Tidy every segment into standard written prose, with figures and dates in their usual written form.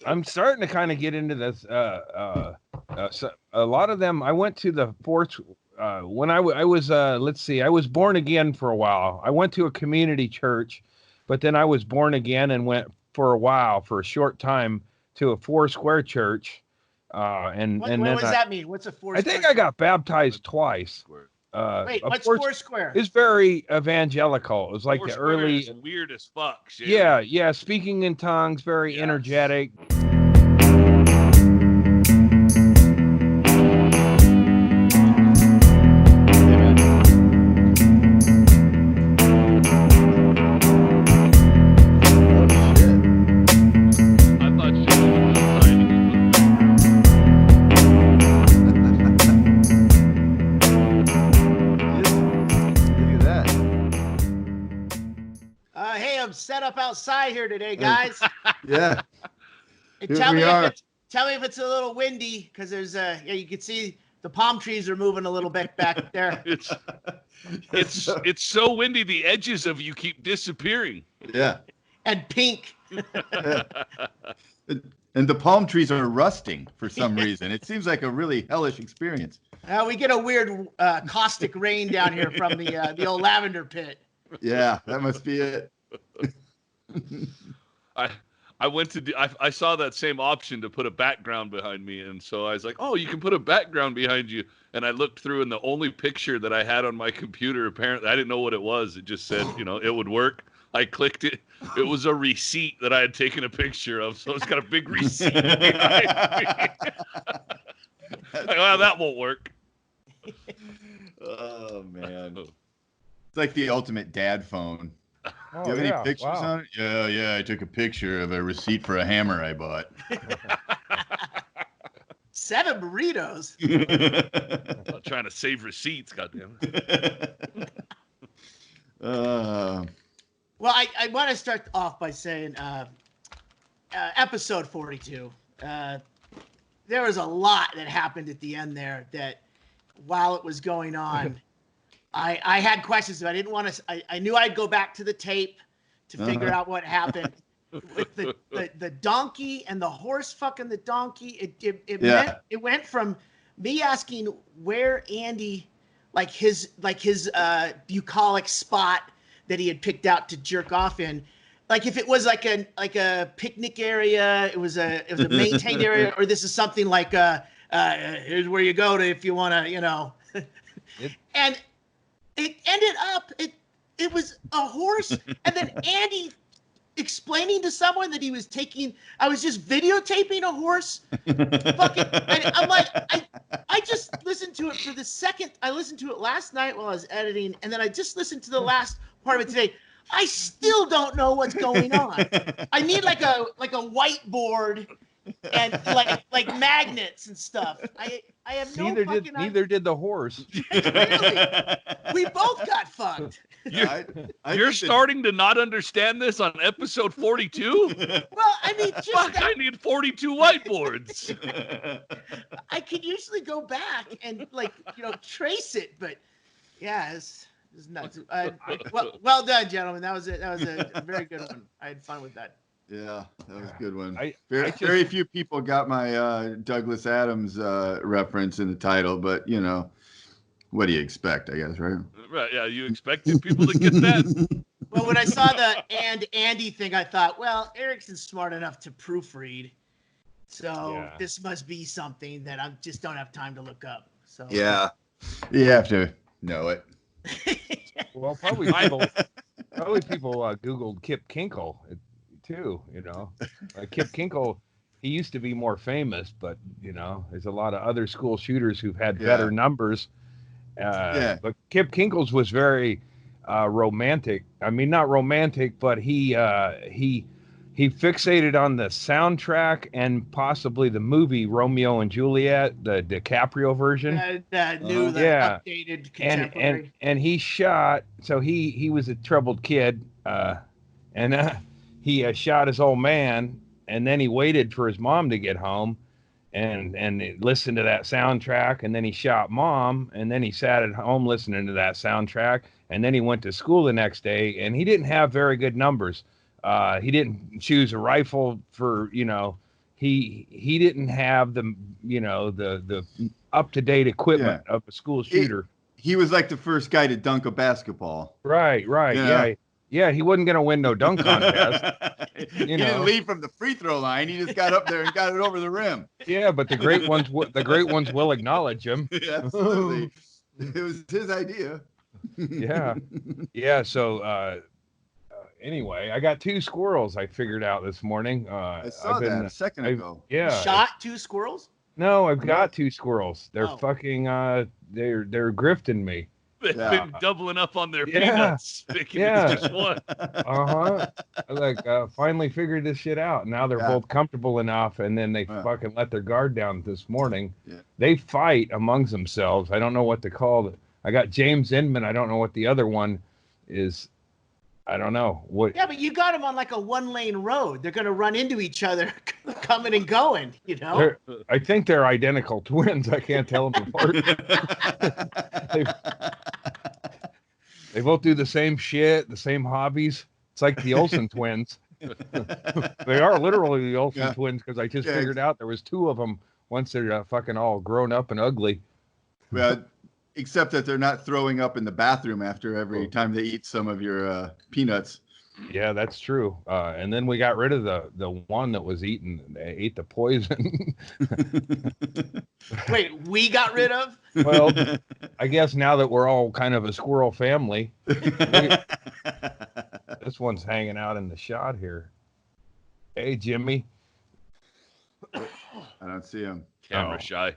I'm starting to kind of get into this. So a lot of them. I went to the fourth when I was. Let's see. I was born again for a while. I went to a community church, but then I was born again and went for a while, for a short time, to a four square church. And What then does that mean? What's a four I square? think I got baptized twice. Wait, Of what's course, four square? it's very evangelical. It was like the early. Is weird as fuck. Shit. Yeah, speaking in tongues, very energetic. Set up outside here today, guys. Yeah. Tell me if it's a little windy, because there's you can see the palm trees are moving a little bit back there. It's so windy, the edges of you keep disappearing. Yeah. And pink. And the palm trees are rusting for some reason. It seems like a really hellish experience. We get a weird caustic rain down here from the old lavender pit. Yeah, that must be it. I went to I saw that same option to put a background behind me, and so I was like, oh, you can put a background behind you. And I looked through, and the only picture that I had on my computer, apparently I didn't know what it was. It just said, it would work. I clicked it. It was a receipt that I had taken a picture of, so it's got a big receipt behind me. Well, that won't work. Oh man, it's like the ultimate dad phone. Oh, do you have any pictures on it? Yeah. I took a picture of a receipt for a hammer I bought. 7 burritos. I'm not trying to save receipts, goddammit. Well, I want to start off by saying episode 42. There was a lot that happened at the end there that while it was going on, I had questions. I didn't want to. I knew I'd go back to the tape to figure out what happened with the donkey and the horse fucking the donkey. It went from me asking where Andy, like his bucolic spot that he had picked out to jerk off in, like if it was like a picnic area, it was a maintained area, or this is something like here's where you go to if you want to, and. It ended up, it was a horse, and then Andy explaining to someone that I was just videotaping a horse. I'm like, I just listened to it for the second, I listened to it last night while I was editing, and then I just listened to the last part of it today. I still don't know what's going on. I need like a whiteboard and like magnets and stuff. I have no fucking idea. Neither did the horse. Really? We both got fucked. You're starting to not understand this on episode 42? Well, I mean, I need 42 whiteboards. I could usually go back and trace it, but yeah, it's nuts. Well done, gentlemen. That was a very good one. I had fun with that. Yeah, that was a good one. Very few people got my Douglas Adams reference in the title, but what do you expect, I guess, right? Right, yeah, you expected people to get that? Well, when I saw the Andy thing, I thought, well, Erickson's smart enough to proofread, so this must be something that I just don't have time to look up. So yeah, you have to know it. Well, probably people Googled Kip Kinkle too, like Kip Kinkle, he used to be more famous, but there's a lot of other school shooters who've had better numbers. But Kip Kinkle's was very romantic. I mean, not romantic, but he fixated on the soundtrack and possibly the movie Romeo and Juliet, the DiCaprio version. Updated contemporary. And he shot. So he was a troubled kid, and he shot his old man, and then he waited for his mom to get home, and listened to that soundtrack, and then he shot mom, and then he sat at home listening to that soundtrack, and then he went to school the next day, and he didn't have very good numbers. He didn't choose a rifle for he didn't have the the up to date equipment of a school shooter. He was like the first guy to dunk a basketball. Right, You know? yeah. He wasn't gonna win no dunk contest. He didn't leave from the free throw line. He just got up there and got it over the rim. Yeah, but the great ones will acknowledge him. Yeah, absolutely. It was his idea. Yeah. So anyway, I got 2 squirrels I figured out this morning. I saw that a second ago. Yeah. Shot 2 squirrels? No, I've got 2 squirrels. They're fucking they're grifting me. They've been doubling up on their Yeah. peanuts. Thinking it's just one. I finally figured this shit out. Now they're both comfortable enough, and then they fucking let their guard down this morning. Yeah. They fight amongst themselves. I don't know what to call it. I got James Inman. I don't know what the other one is. I don't know what. Yeah, but you got them on like a 1-lane road. They're going to run into each other, coming and going. You know. I think they're identical twins. I can't tell them apart. They both do the same shit, the same hobbies. It's like the Olsen twins. They are literally the Olsen twins because I just figured out there was 2 of them once they're fucking all grown up and ugly. Well, except that they're not throwing up in the bathroom after every time they eat some of your peanuts. Yeah, that's true. And then we got rid of the one that was ate the poison. Wait, we got rid of? Well, I guess now that we're all kind of a squirrel family, this one's hanging out in the shot here. Hey, Jimmy. I don't see him. Camera shy.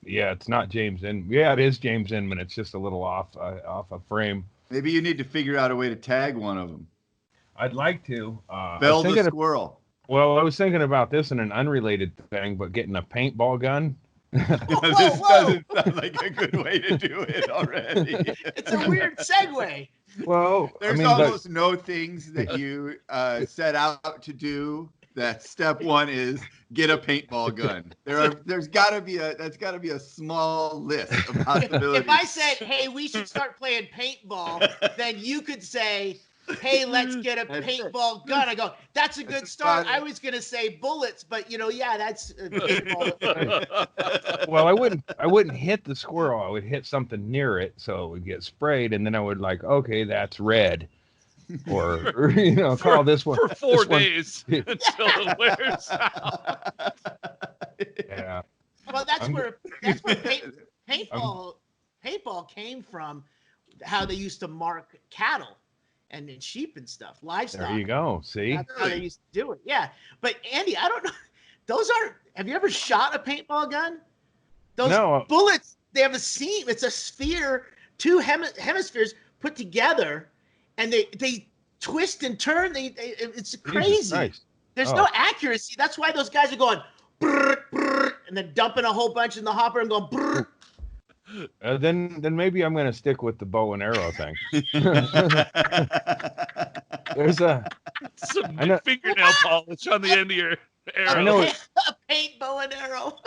Yeah, it's not James Inman. Yeah, it is James Inman. It's just a little off a frame. Maybe you need to figure out a way to tag one of them. I'd like to. Bell the squirrel. Well, I was thinking about this in an unrelated thing, but getting a paintball gun. This doesn't sound like a good way to do it already. It's a weird segue. Well, there's almost no things that you set out to do. That step 1 is get a paintball gun. That's got to be a small list of possibilities. If I said, "Hey, we should start playing paintball," then you could say, "Hey, let's get a paintball gun." I go, "That's a good start." I was gonna say bullets, but that's paintball. Well, I wouldn't hit the squirrel. I would hit something near it so it would get sprayed, and then I would okay, that's red. Or call this one for 4 days until it wears out. Yeah. Well, that's where paintball came from. How they used to mark cattle and sheep and stuff, livestock. There you go. See, that's how they used to do it. Yeah, but Andy, I don't know. Those aren't. Have you ever shot a paintball gun? Those bullets. They have a seam. It's a sphere, 2 hemispheres put together. And they twist and turn. It's crazy. Nice. There's no accuracy. That's why those guys are going brr, brr, and then dumping a whole bunch in the hopper and going brr. Then maybe I'm going to stick with the bow and arrow thing. There's some fingernail polish on the end of your arrow. I know a paint bow and arrow.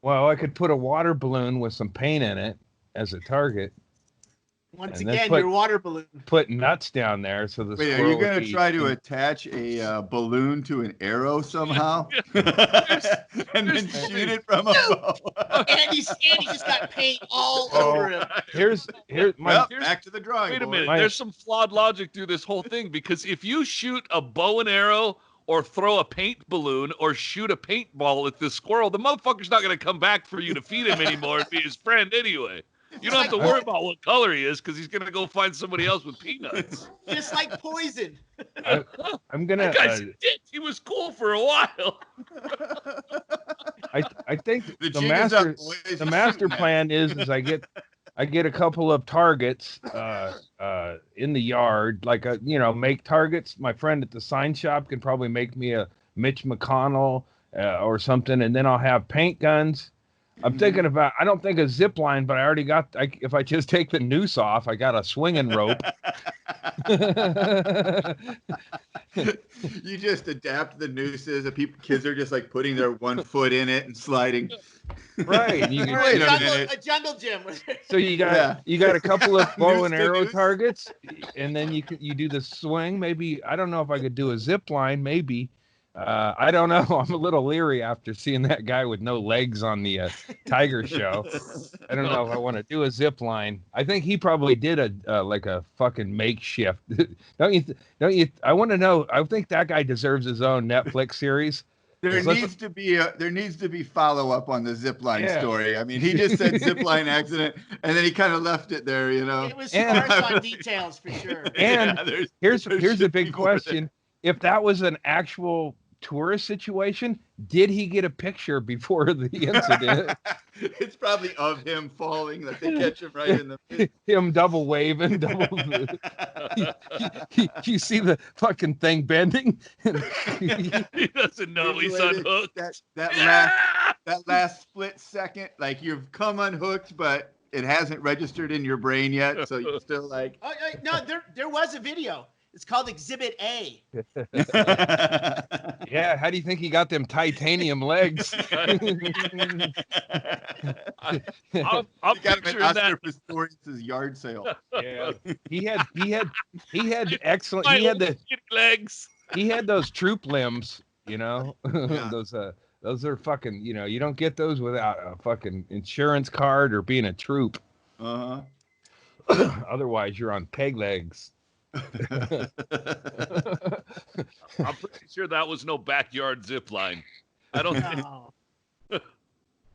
Well, I could put a water balloon with some paint in it as a target. Once again, your water balloon. Put nuts down there so the. Wait, are you going to try to attach a balloon to an arrow somehow, and then shoot it from a bow? Andy just got paint all over him. Here's back to the drawing board. Wait a minute. There's some flawed logic through this whole thing because if you shoot a bow and arrow or throw a paint balloon or shoot a paintball at this squirrel, the motherfucker's not going to come back for you to feed him anymore and be his friend anyway. You don't have to worry about what color he is because he's going to go find somebody else with peanuts. Just like poison. I'm going to... That guy's a dick. He was cool for a while. I think the master plan is I get a couple of targets in the yard, make targets. My friend at the sign shop can probably make me a Mitch McConnell or something, and then I'll have paint guns. I'm thinking about. I don't think a zip line, but I already got. If I just take the noose off, I got a swinging rope. You just adapt the nooses. Kids are just like putting their one foot in it and sliding. Right. You Or Wait a a minute. jungle gym. So you got a couple of bow Noose and to arrow noose. targets, and then you do the swing. Maybe I don't know if I could do a zip line. Maybe I don't know. I'm a little leery after seeing that guy with no legs on the Tiger show. I don't know if I want to do a zip line. I think he probably did a like a fucking makeshift. Don't you? Don't you? I want to know. I think that guy deserves his own Netflix series. There Let's- needs to be follow up on the zipline Yeah. story. I mean, he just said zipline accident, and then he kind of left it there. You know. It was And- sparse on details for sure. And there here's the should big be more there. question: if that was an actual tourist situation, did he get a picture before the incident? It's probably of him falling, that they catch him right in the face. Him double waving, you see the fucking thing bending. He doesn't know he's Usually unhooked. that last split second, like you've come unhooked, but it hasn't registered in your brain yet, so you're still like. Oh, no, there was a video. It's called Exhibit A. Yeah, how do you think he got them titanium legs? I'm You got him at picturing Oscar that. Pistorius' yard sale. Yeah, he had excellent. My He had the skinny legs. he had those troop limbs. You know, Yeah. those are fucking. You know, you don't get those without a fucking insurance card or being a troop. Uh-huh. Otherwise, you're on peg legs. I'm pretty sure that was no backyard zip line. I don't think No.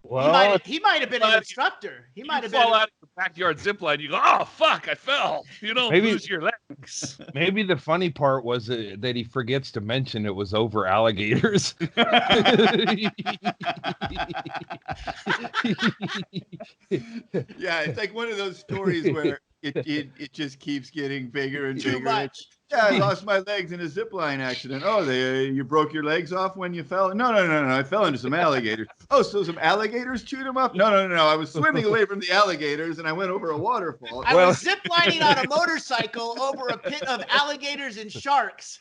Well, He might have been an instructor. He might you have fall been. out of the backyard zip line. You go, oh fuck, I fell. You don't Maybe- lose your legs. maybe the funny part was that he forgets to mention it was over alligators. Yeah, it's like one of those stories where it just keeps getting bigger and Too bigger. much. Yeah, I lost my legs in a zip line accident. Oh, you broke your legs off when you fell? No. I fell into some alligators. Oh, so some alligators chewed him up? No. I was swimming away from the alligators and I went over a waterfall. I Well- was ziplining on a motorcycle over a pit of alligators and sharks.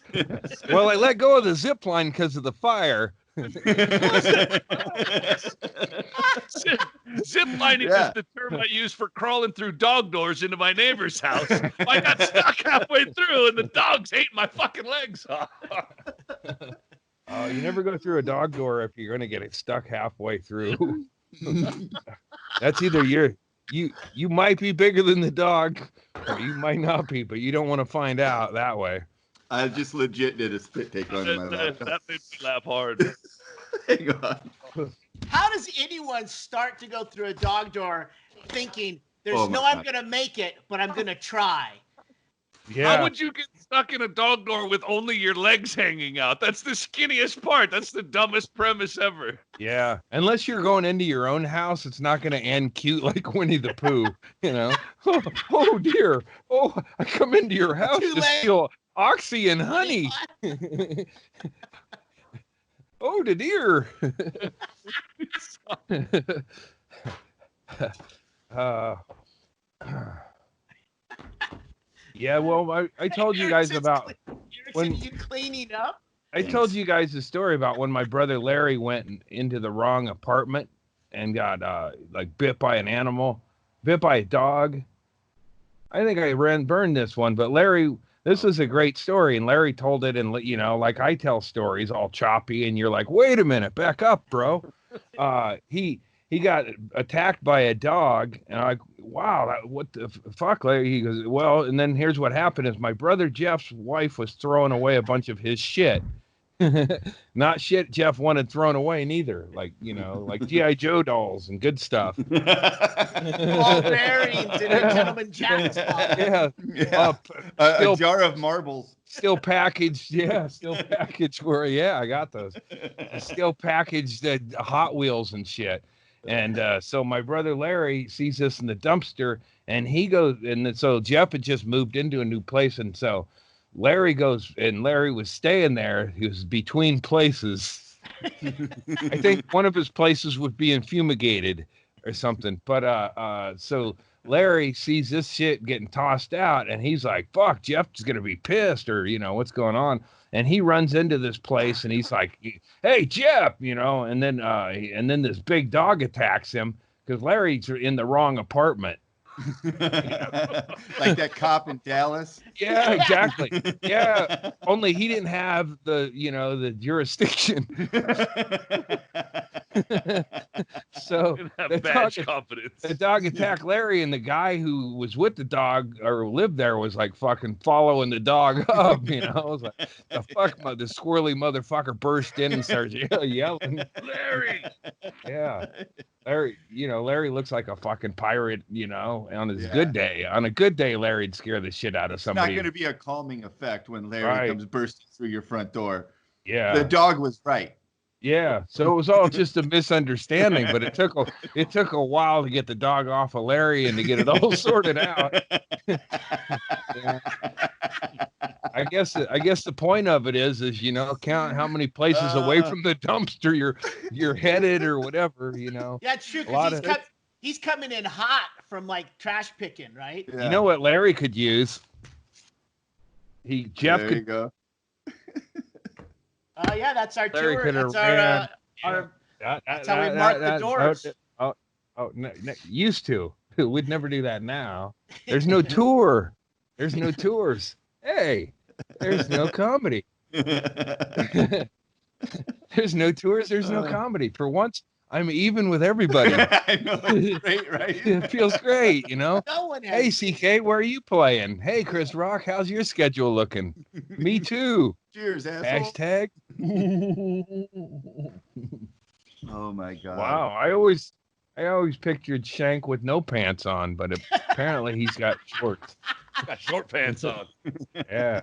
Well, I let go of the zip line because of the fire. Zip lining Yeah. is the term I use for crawling through dog doors into my neighbor's house. I got stuck halfway through and the dogs ate my fucking legs off. You never go through a dog door if you're going to get it stuck halfway through. That's either you might be bigger than the dog, or you might not be, but you don't want to find out that way. I just legit did a spit take on my That laptop. made me laugh hard. Hang on. How does anyone start to go through a dog door thinking, there's Oh my no I'm God. going to make it, but I'm going to try? Yeah. How would you get stuck in a dog door with only your legs hanging out? That's the skinniest part. That's the dumbest premise ever. Yeah. Unless you're going into your own house, it's not going to end cute like Winnie the Pooh. You know? Oh dear. Oh, I come into your house Too to late. steal oxy and honey. Oh, the dear. uh, yeah, well, I told you guys about when you cleaning up. I told you guys the story about when my brother Larry went into the wrong apartment and got like bit by an animal, bit by a dog. I think I burned this one, but Larry, this is a great story, and Larry told it, and you know, like I tell stories all choppy, and you're like, wait a minute, back up, bro. He got attacked by a dog, and I'm like, wow, what the fuck, Larry? He goes, well, and then here's what happened: is my brother Jeff's wife was throwing away a bunch of his shit. Not shit Jeff wanted thrown away neither, like, you know, like GI Joe dolls and good stuff. Ball bearings in a gentleman Jack's pocket. Yeah, Yeah. uh, A still jar of marbles. still packaged. Yeah, still packaged. Where I got those. Still packaged Hot Wheels and shit. And so my brother Larry sees this in the dumpster, and he goes, and so Jeff had just moved into a new place, and so Larry goes, and Larry was staying there. He was between places. I think one of his places was being fumigated or something. But so Larry sees this shit getting tossed out, and he's like, "Fuck, Jeff's gonna be pissed," or what's going on. And he runs into this place, and he's like, "Hey, Jeff," and then this big dog attacks him because Larry's in the wrong apartment. Like that cop in Dallas. Yeah, exactly. Yeah, only he didn't have the jurisdiction. So Didn't have the badge dog, confidence. the dog attacked Larry, and the guy who was with the dog or lived there was like fucking following the dog up. I was like, the fuck, the squirrely motherfucker burst in and started yelling, Larry. Yeah. Larry looks like a fucking pirate, on his good day. On a good day, Larry'd scare the shit out of somebody. It's not going to be a calming effect when Larry Right. comes bursting through your front door. Yeah. The dog was right. Yeah. So it was all just a misunderstanding, but it took a while to get the dog off of Larry and to get it all sorted out. Yeah. I guess the point of it is count how many places away from the dumpster you're headed or whatever, Yeah, it's true, lot because he's coming in hot from like trash picking, right? Yeah. You know what Larry could use? Jeff There could you go. Yeah, that's our Larry tour. could have That's ran. that's how we mark the doors. Used to. We'd never do that now. There's no tour. There's no tours. Hey, there's no comedy. There's no tours. There's no comedy. For once, I'm even with everybody. I know, it's great, right? It feels great, No one has. Hey, CK, where are you playing? Hey, Chris Rock, how's your schedule looking? Me too. Cheers, asshole. Hashtag. Oh my god. Wow, I always pictured Shank with no pants on, but apparently he's got shorts. Got short pants on. Yeah.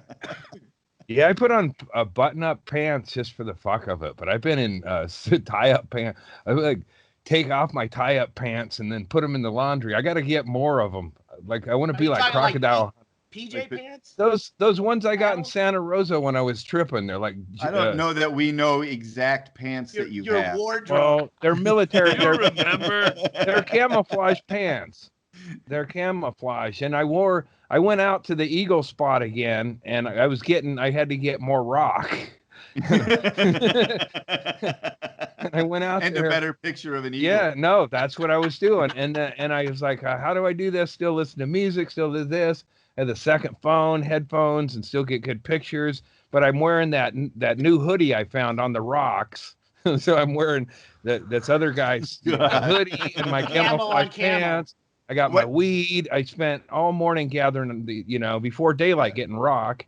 Yeah, I put on button-up pants just for the fuck of it, but I've been in tie-up pants. I would like take off my tie-up pants and then put them in the laundry. I got to get more of them. Like I want to be like Crocodile. PJ pants? Those ones I got in Santa Rosa when I was tripping. They're like I don't know that we know exact pants that you your have. wardrobe. Well, they're military. You remember? They're camouflage pants. They're camouflage, and I went out to the eagle spot again, and I had to get more rock. And I went out and there. a better picture of an eagle. Yeah, no, that's what I was doing, and I was like, how do I do this? Still listen to music, still do this, and the second phone, headphones, and still get good pictures. But I'm wearing that new hoodie I found on the rocks. So I'm wearing that's other guy's hoodie and my camouflage pants. I got my weed. I spent all morning gathering before daylight getting rock.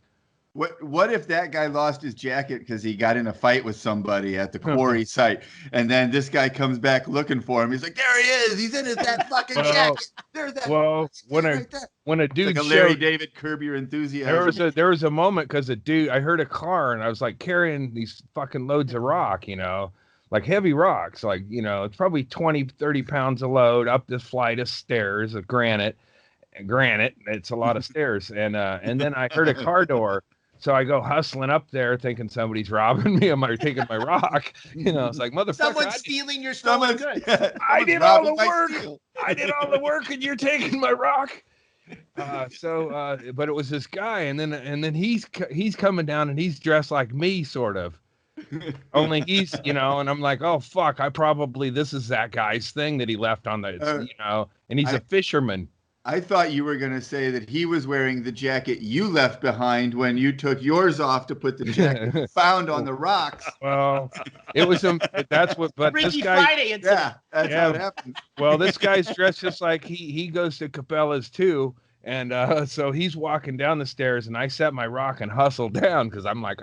What if that guy lost his jacket because he got in a fight with somebody at the quarry site, and then this guy comes back looking for him? He's like, "There he is! He's in that fucking jacket. There's that." Well, when a dude like a Larry David, Curb Your Enthusiasm. There was a moment because I heard a car and I was like carrying these fucking loads of rock, like heavy rocks, like it's probably 20-30 pounds a load up this flight of stairs of granite. It's a lot of stairs, and then I heard a car door. So I go hustling up there thinking somebody's robbing me or taking my rock. It's like, motherfucker. Someone's stealing your stolen goods. I did all the work. I did all the work and you're taking my rock. But it was this guy. And then he's coming down and he's dressed like me, sort of. Only he's, and I'm like, oh, fuck. This is that guy's thing that he left on the, and he's a fisherman. I thought you were going to say that he was wearing the jacket you left behind when you took yours off to put the jacket found on the rocks. Well, it was that's what. But Freaky this guy, Friday incident. That's how it happened. Well, this guy's dressed just like he goes to Cabela's too, and so he's walking down the stairs, and I set my rock and hustle down because I'm like,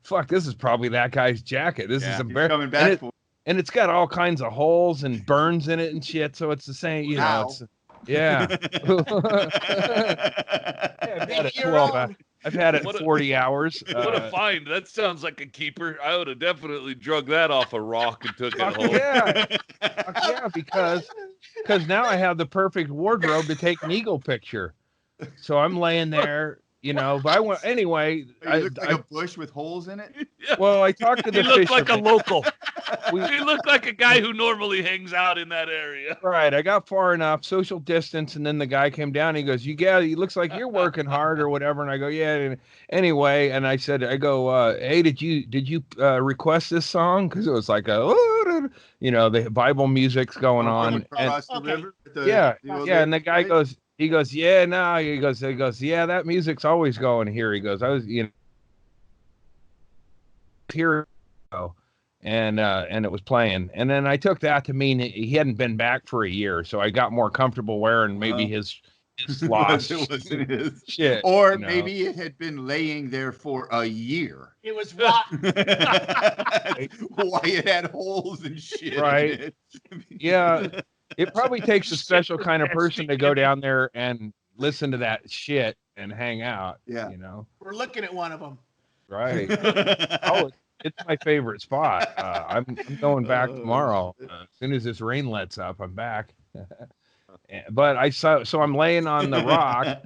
fuck, this is probably that guy's jacket. This is embarrassing. Coming back and it's got all kinds of holes and burns in it and shit. So it's the same, It's, yeah. I've had it 12. I've had it 40 hours. What a find. That sounds like a keeper. I would have definitely drug that off a rock and took it home. Yeah, because now I have the perfect wardrobe to take an eagle picture. So I'm laying there, but I went anyway. You look like a bush with holes in it. Well, I talked to the He looked like a fisherman. local. You look like a guy who normally hangs out in that area. Right. I got far enough, social distance, and then the guy came down. He goes, he looks like you're working hard or whatever. And I go, yeah. And anyway, and I go, hey, did you request this song? Because it was like the Bible music's going on. Across the river. Yeah. And the guy goes, yeah, no. He goes, yeah, that music's always going here. He goes, I was, here. And it was playing, and then I took that to mean he hadn't been back for a year, so I got more comfortable wearing maybe his lost it wasn't his shit, or maybe it had been laying there for a year. It was rotten. Why it had holes and shit. Right? Yeah, it probably takes a special kind of person to go down there and listen to that shit and hang out. Yeah, we're looking at one of them. Right. Oh. It's my favorite spot. I'm going back tomorrow. As soon as this rain lets up, I'm back. But so I'm laying on the rock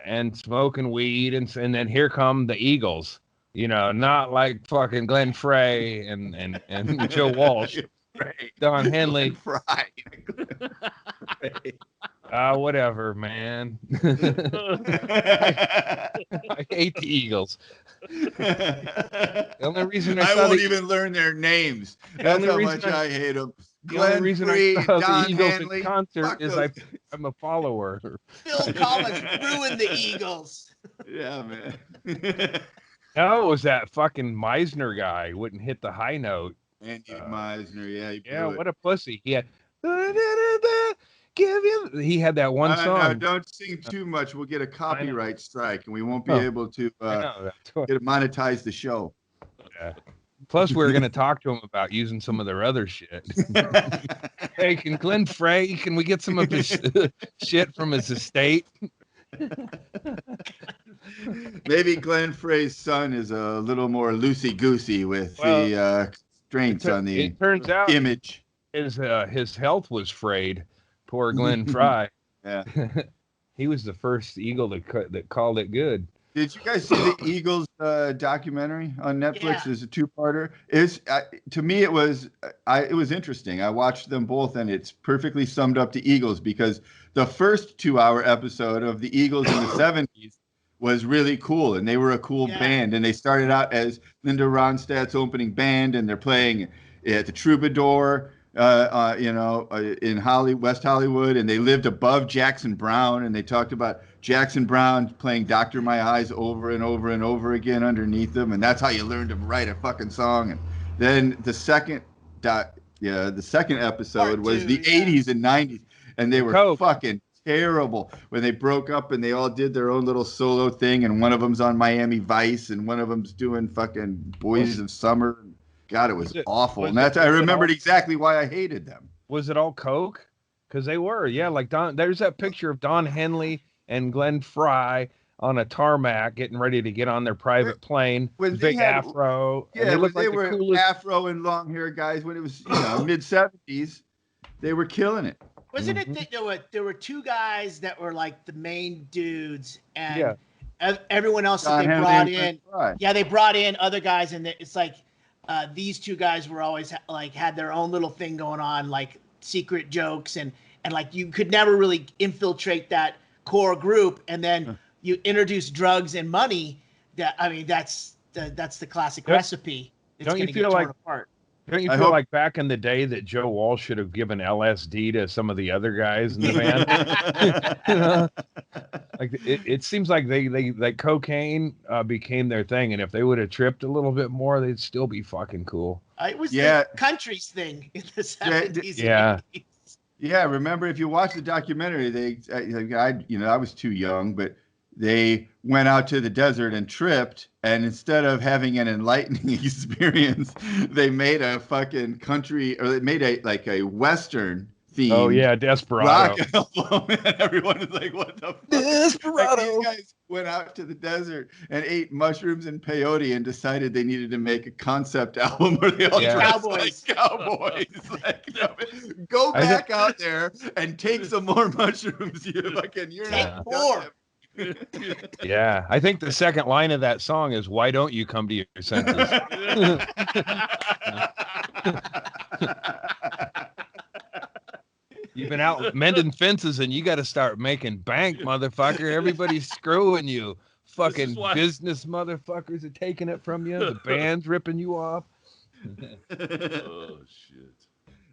and smoking weed, and then here come the Eagles. Not like fucking Glenn Frey and Joe Walsh, Don Henley. Whatever, man. I hate the Eagles. The only reason I won't even learn their names. That's how much I hate them. The only reason I saw the Eagles in concert is I'm a follower. Phil Collins ruined the Eagles. Yeah, man. No, it was that fucking Meisner guy wouldn't hit the high note. Andy Meisner, yeah. Yeah, what a pussy. He had he had that one song. No, don't sing too much. We'll get a copyright strike, and we won't be able to monetize the show. Yeah. Plus, we were going to talk to him about using some of their other shit. Hey, can Glenn Frey, can we get some of his shit from his estate? Maybe Glenn Frey's son is a little more loosey-goosey with the constraints on the it turns out image. His health was frayed. Poor Glenn Frey. Yeah. He was the first Eagle that called it good. Did you guys see the Eagles documentary on Netflix? Yeah. It's a two-parter. To me, it was interesting. I watched them both, and it's perfectly summed up the Eagles, because the first 2-hour episode of the Eagles in the 70s was really cool, and they were a cool band, and they started out as Linda Ronstadt's opening band, and they're playing at the Troubadour, in West Hollywood, and they lived above Jackson Browne, and they talked about Jackson Browne playing "Doctor My Eyes" over and over and over again underneath them, and that's how you learned to write a fucking song. And then the second episode was the 80s and 90s, and they were fucking terrible when they broke up and they all did their own little solo thing, and one of them's on Miami Vice and one of them's doing fucking Boys of Summer. God, it was awful. And I remembered exactly why I hated them. Was it all coke? Because they were, like there's that picture of Don Henley and Glenn Frey on a tarmac getting ready to get on their private plane. With big afro. Yeah, they were afro and long hair guys when it was mid-70s. They were killing it. Wasn't it that there were two guys that were like the main dudes, and everyone else that they brought in? Yeah, they brought in other guys, and it's like these two guys were always had their own little thing going on, like secret jokes, and like you could never really infiltrate that core group, and then you introduce drugs and money. That's the classic recipe. Don't you feel like apart. Don't you feel like back in the day that Joe Walsh should have given LSD to some of the other guys in the band? Like it seems like they cocaine became their thing, and if they would have tripped a little bit more, they'd still be fucking cool. It was the country's thing in the 70s. Yeah. And 80s. Yeah, remember if you watch the documentary, I was too young, but they went out to the desert and tripped, and instead of having an enlightening experience, they made a fucking country, or they made a Western theme. Oh yeah, Desperado. Rock album, and everyone was like, "What the fuck?" Desperado. These guys went out to the desert and ate mushrooms and peyote, and decided they needed to make a concept album where they all dressed like cowboys. Go back out there and take some more mushrooms. You're not more. Yeah, I think the second line of that song is, "Why don't you come to your senses?" You've been out mending fences and you got to start making bank, motherfucker. Everybody's screwing you. Fucking business motherfuckers are taking it from you. The band's ripping you off. Oh shit.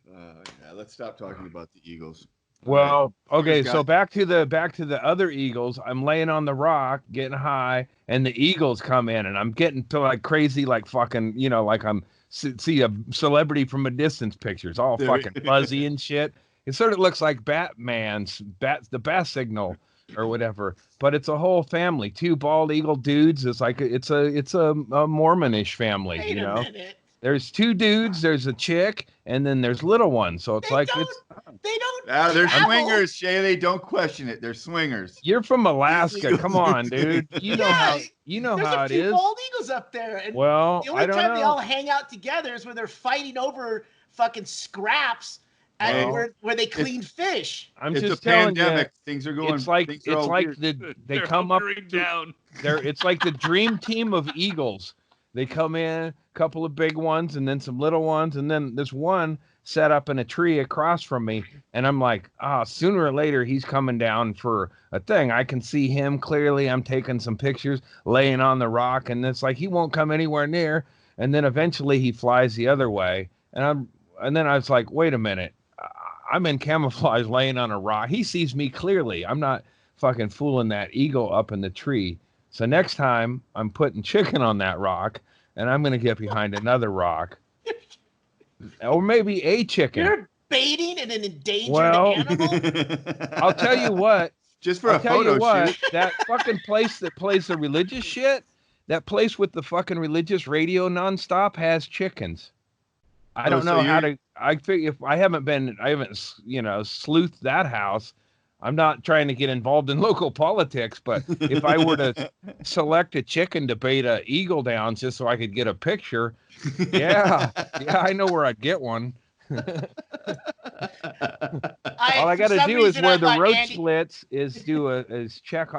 Yeah, let's stop talking about the Eagles. Well, okay, so back to the other Eagles. I'm laying on the rock, getting high, and the Eagles come in, and I'm getting to like crazy, like fucking, like I'm see a celebrity from a distance pictures, all fucking fuzzy and shit. It sort of looks like the bat signal or whatever, but it's a whole family, two bald eagle dudes. It's like it's a Mormonish family, Wait a minute. There's two dudes, there's a chick, and then there's little ones. So it's They don't. They're swingers, Shaylee. Don't question it. They're swingers. You're from Alaska. Come on, dude. You know how it is. There's a few bald eagles up there. And well, the only time they all hang out together is when they're fighting over fucking scraps where they clean fish. It's just telling pandemic. You, things are going. It's like they come up down. It's like the dream team of eagles. They come in, a couple of big ones, and then some little ones, and then this one set up in a tree across from me, and I'm like, sooner or later he's coming down for a thing. I can see him clearly. I'm taking some pictures, laying on the rock, and it's like he won't come anywhere near. And then eventually he flies the other way, and then I was like, wait a minute, I'm in camouflage, laying on a rock. He sees me clearly. I'm not fucking fooling that eagle up in the tree. So next time I'm putting chicken on that rock, and I'm going to get behind another rock. Or maybe a chicken. You're baiting an endangered animal? I'll tell you what. Just for a photo shoot. That fucking place that plays the religious shit, that place with the fucking religious radio nonstop has chickens. I don't know how to. I figure if I haven't sleuthed that house. I'm not trying to get involved in local politics, but if I were to select a chicken to bait a eagle down just so I could get a picture, yeah, I know where I'd get one. All I got to do is where the road splits is check,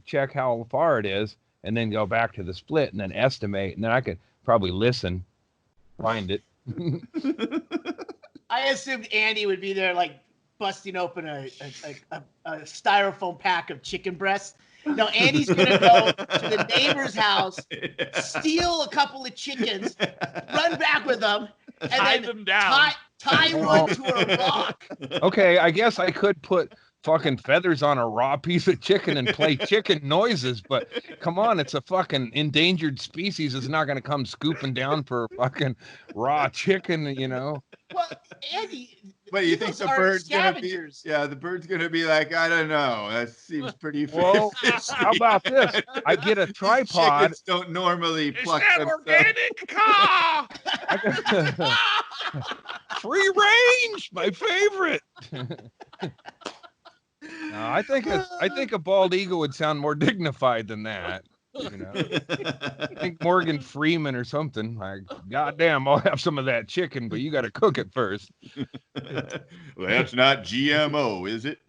check how far it is, and then go back to the split and then estimate, and then I could probably find it. I assumed Andy would be there, like busting open a styrofoam pack of chicken breasts. No, Andy's gonna go to the neighbor's house, steal a couple of chickens, run back with them, and tie then them down. Tie one to a rock. Okay, I guess I could put fucking feathers on a raw piece of chicken and play chicken noises, but come on, it's a fucking endangered species. It's not gonna come scooping down for fucking raw chicken, Well, Andy. But you think the bird's gonna be? Yeah, the bird's gonna be like, I don't know. That seems pretty. Well, how about this? I get a tripod. Chickens don't normally pluck themselves. Organic? Free range, my favorite. No, I think a bald eagle would sound more dignified than that. I think Morgan Freeman or something. Like, goddamn, I'll have some of that chicken, but you got to cook it first. Well, that's not GMO, is it?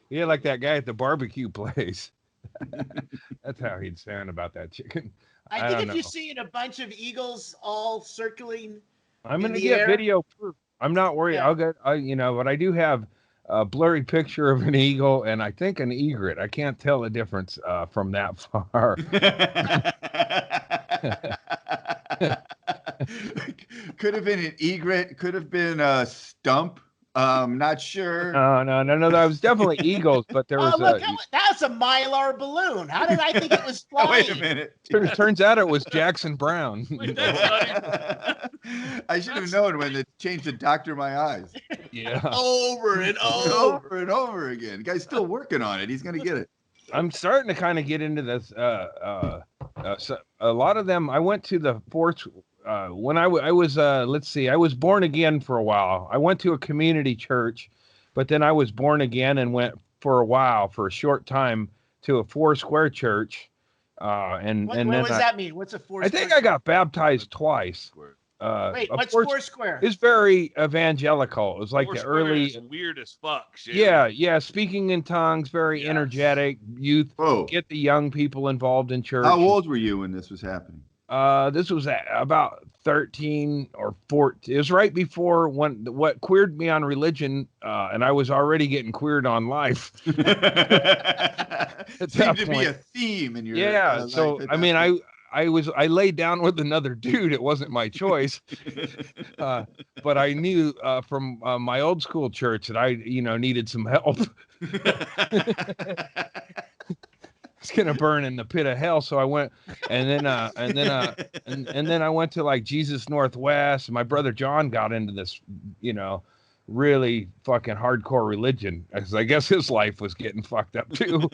Yeah, like that guy at the barbecue place. That's how he'd sound about that chicken. I think if you're seeing a bunch of eagles all circling, I'm gonna get video proof. I'm not worried. Yeah. I'll get. But I do have a blurry picture of an eagle and I think an egret. I can't tell the difference from that far. Could have been an egret. Could have been a stump. Not sure. No. That was definitely eagles, but there was that's a Mylar balloon. How did I think it was flying? Wait a minute. Turns out it was Jackson Brown. I should have known when they changed to Doctor My Eyes. Yeah. Over and over again. The guy's still working on it. He's gonna get it. I'm starting to kind of get into this. So a lot of them. I went to the fourth. When I was, I was born again for a while. I went to a community church, but then I was born again and went for a short time to a Foursquare church. What does that mean? What's a Foursquare? I think I got baptized twice. Wait, what's Foursquare? It's very evangelical. It was like Foursquare the early. Is weird as fuck. Shit. Yeah. Speaking in tongues, very energetic youth. Whoa. Get the young people involved in church. How old were you when this was happening? This was about 13 or 14. It was right before what queered me on religion, and I was already getting queered on life. At Seemed that to be point. a theme in your Yeah. So life at I that mean, point. I laid down with another dude. It wasn't my choice, but I knew from my old school church that I needed some help. It's gonna burn in the pit of hell. So I went, and then I went to like Jesus Northwest. My brother John got into this, really fucking hardcore religion, because I guess his life was getting fucked up too.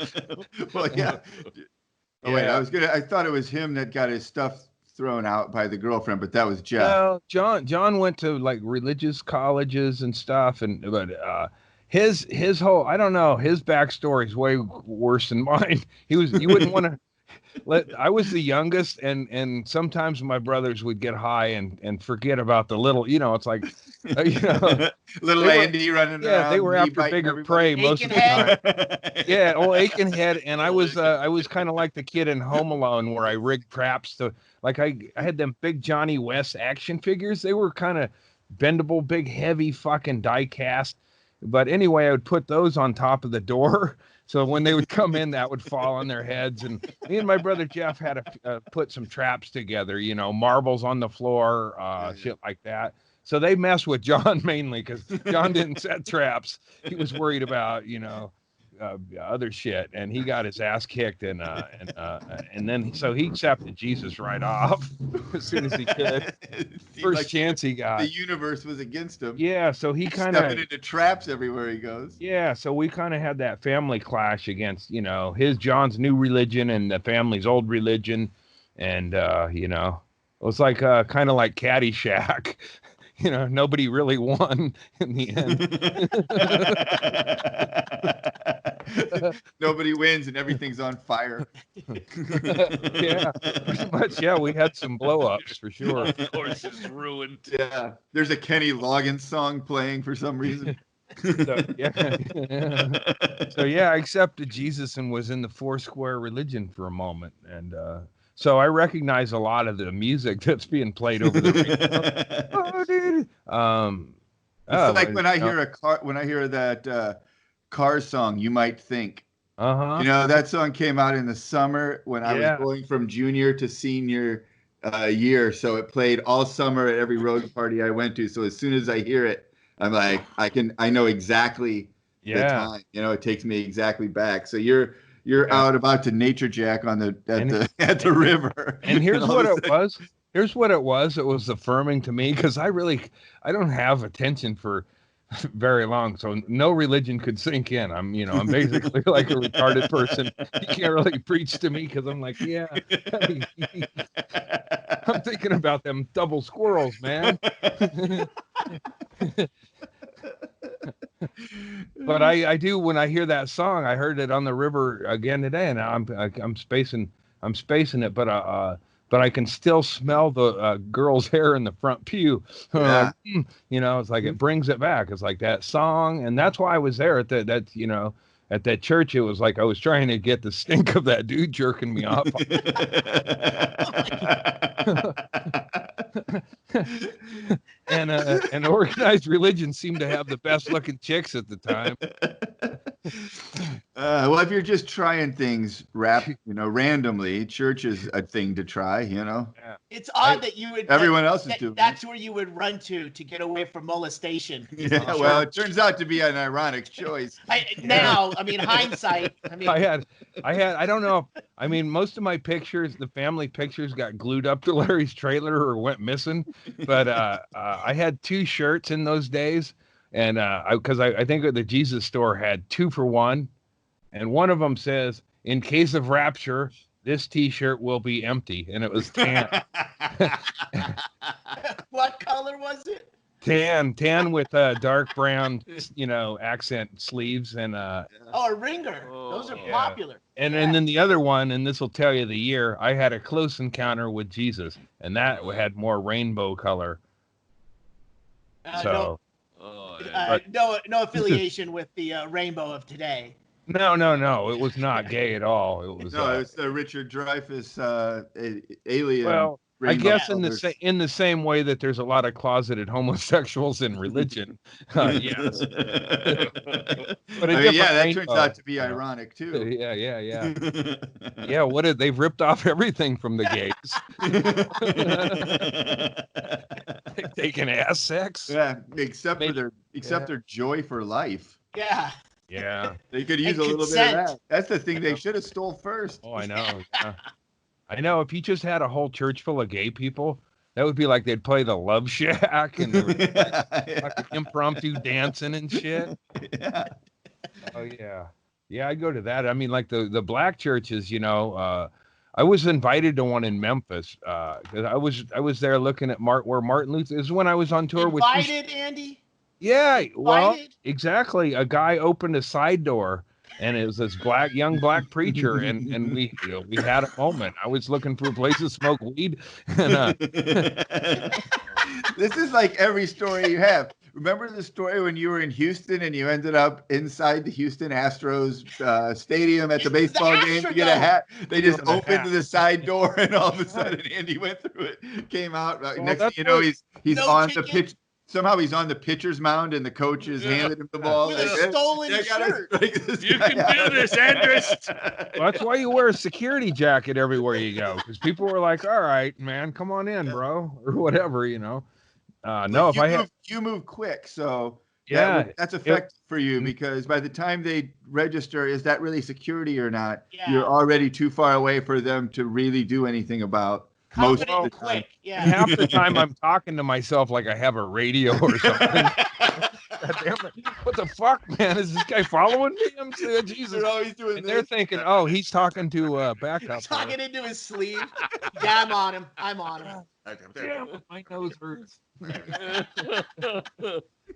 Well, yeah. Oh wait, Yeah. I thought it was him that got his stuff thrown out by the girlfriend, but that was Jeff. No, John went to like religious colleges and stuff, but his whole, I don't know, his backstory is way worse than mine. You wouldn't want to I was the youngest, and sometimes my brothers would get high and forget about the little, it's like, Little Andy running around. they were after biting bigger everybody. prey most of the Aikenhead. time. Yeah, old Aikenhead, and I was kind of like the kid in Home Alone where I rigged traps to, like, I had them big Johnny West action figures. They were kind of bendable, big, heavy fucking die cast. But anyway, I would put those on top of the door. So when they would come in, that would fall on their heads. And me and my brother Jeff had to put some traps together, marbles on the floor, shit like that. So they messed with John mainly because John didn't set traps. He was worried about, other shit, and he got his ass kicked, and then so he accepted Jesus right off as soon as he could. First like chance he got. The universe was against him. Yeah, so he kind of stepping into traps everywhere he goes. Yeah, so we kind of had that family clash against, John's new religion and the family's old religion, and it was like kind of like Caddyshack. Nobody really won in the end. Nobody wins and everything's on fire. Yeah, pretty much. Yeah, we had some blow-ups for sure. Of course, it's ruined. Yeah, there's a Kenny Loggins song playing for some reason. So I accepted Jesus and was in the Foursquare religion for a moment, and so I recognize a lot of the music that's being played over the radio. Oh, dude. It's like when I hear that Cars song, You Might Think. That song came out in the summer when I was going from junior to senior year, so it played all summer at every road party I went to. So as soon as I hear it, I'm like, I know exactly the time. It takes me exactly back. So you're out about to nature jack on at the river. And here's what it was. Here's what it was. It was affirming to me because I don't have attention for very long, so no religion could sink in. I'm basically like a retarded person. You can't really preach to me because I'm like, I'm thinking about them double squirrels, man. But I do when I hear that song. I heard it on the river again today, and I'm spacing it, but I can still smell the girl's hair in the front pew. It's like it brings it back. It's like that song, and that's why I was there at that church. It was like I was trying to get the stink of that dude jerking me off. And organized religion seemed to have the best looking chicks at the time. Well, if you're just trying things randomly, church is a thing to try, Yeah. It's odd that you would. Everyone else is doing. That's where you would run to get away from molestation. Yeah, well, it turns out to be an ironic choice. Hindsight. I don't know. Most of my pictures, the family pictures, got glued up to Larry's trailer or went missing. But I had 2 shirts in those days. And because I think the Jesus store had 2 for 1, and one of them says, "In case of rapture, this T-shirt will be empty," and it was tan. What color was it? Tan with dark brown, accent sleeves and a ringer. Those are popular. And then the other one, and this will tell you the year, I had a close encounter with Jesus, and that had more rainbow color. No affiliation with the rainbow of today. No, it was not gay at all. It was it's the Richard Dreyfuss alien I guess colors. in the same way that there's a lot of closeted homosexuals in religion. Yes. But a I mean, different that turns rainbow, out to be you know. ironic too. Yeah. Yeah, what did they've ripped off everything from the gays. They've taken ass sex. Yeah, except Maybe- their joy for life. Yeah. Yeah. They could use And a little bit of consent. that. That's the thing they should have stole first. Oh, I know. Yeah. I know. If you just had a whole church full of gay people, that would be like they'd play the Love Shack and there was like impromptu dancing and shit. Yeah. Oh yeah, yeah. I go to that. I mean, like the black churches. I was invited to one in Memphis because I was there looking at where Martin Luther is when I was on tour with. Invited, Andy? Yeah, well, Invited? exactly. A guy opened a side door, and it was this young black preacher, and we had a moment. I was looking for a place to smoke weed, and This is like every story you have. Remember the story when you were in Houston and you ended up inside the Houston Astros stadium at the baseball game to get a hat? They just Doing the opened hat. the side door and all of a sudden Andy went through it, came out. Next thing that's you know, what- he's No on the ticket? pitch. Somehow he's on the pitcher's mound and the coach has handed him the ball. With a "Hey, stolen I gotta shirt." strike this You guy can out." do this, Andrus. Well, that's why you wear a security jacket everywhere you go, because people were like, "All right, man, come on in, bro," or whatever, No, But if I had, you move quick, so yeah, that's effective for you because by the time they register, is that really security or not? Yeah. You're already too far away for them to really do anything about most of Confident the and time. quick. Yeah. and half the time I'm talking to myself like I have a radio or something. God damn it. What the fuck, man? Is this guy following me? I'm saying, Jesus. They're always doing And they're this. thinking, oh, he's talking to backup. Talking into his sleeve. Yeah, I'm on him. Damn, my nose hurts.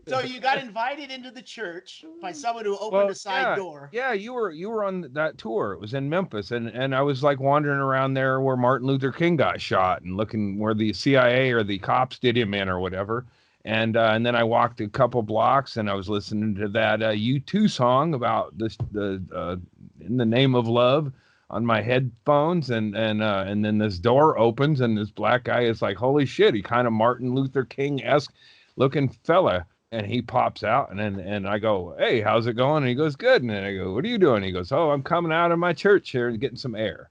So you got invited into the church by someone who opened a side door. Yeah, you were on that tour. It was in Memphis, and I was like wandering around there where Martin Luther King got shot, and looking where the CIA or the cops did him in or whatever. And then I walked a couple blocks, and I was listening to that U2 song about the In the Name of Love on my headphones, and then this door opens, and this black guy is like, holy shit, he kind of Martin Luther King-esque looking fella. And he pops out, and I go, hey, how's it going? And he goes, good. And then I go, what are you doing? He goes, oh, I'm coming out of my church here and getting some air.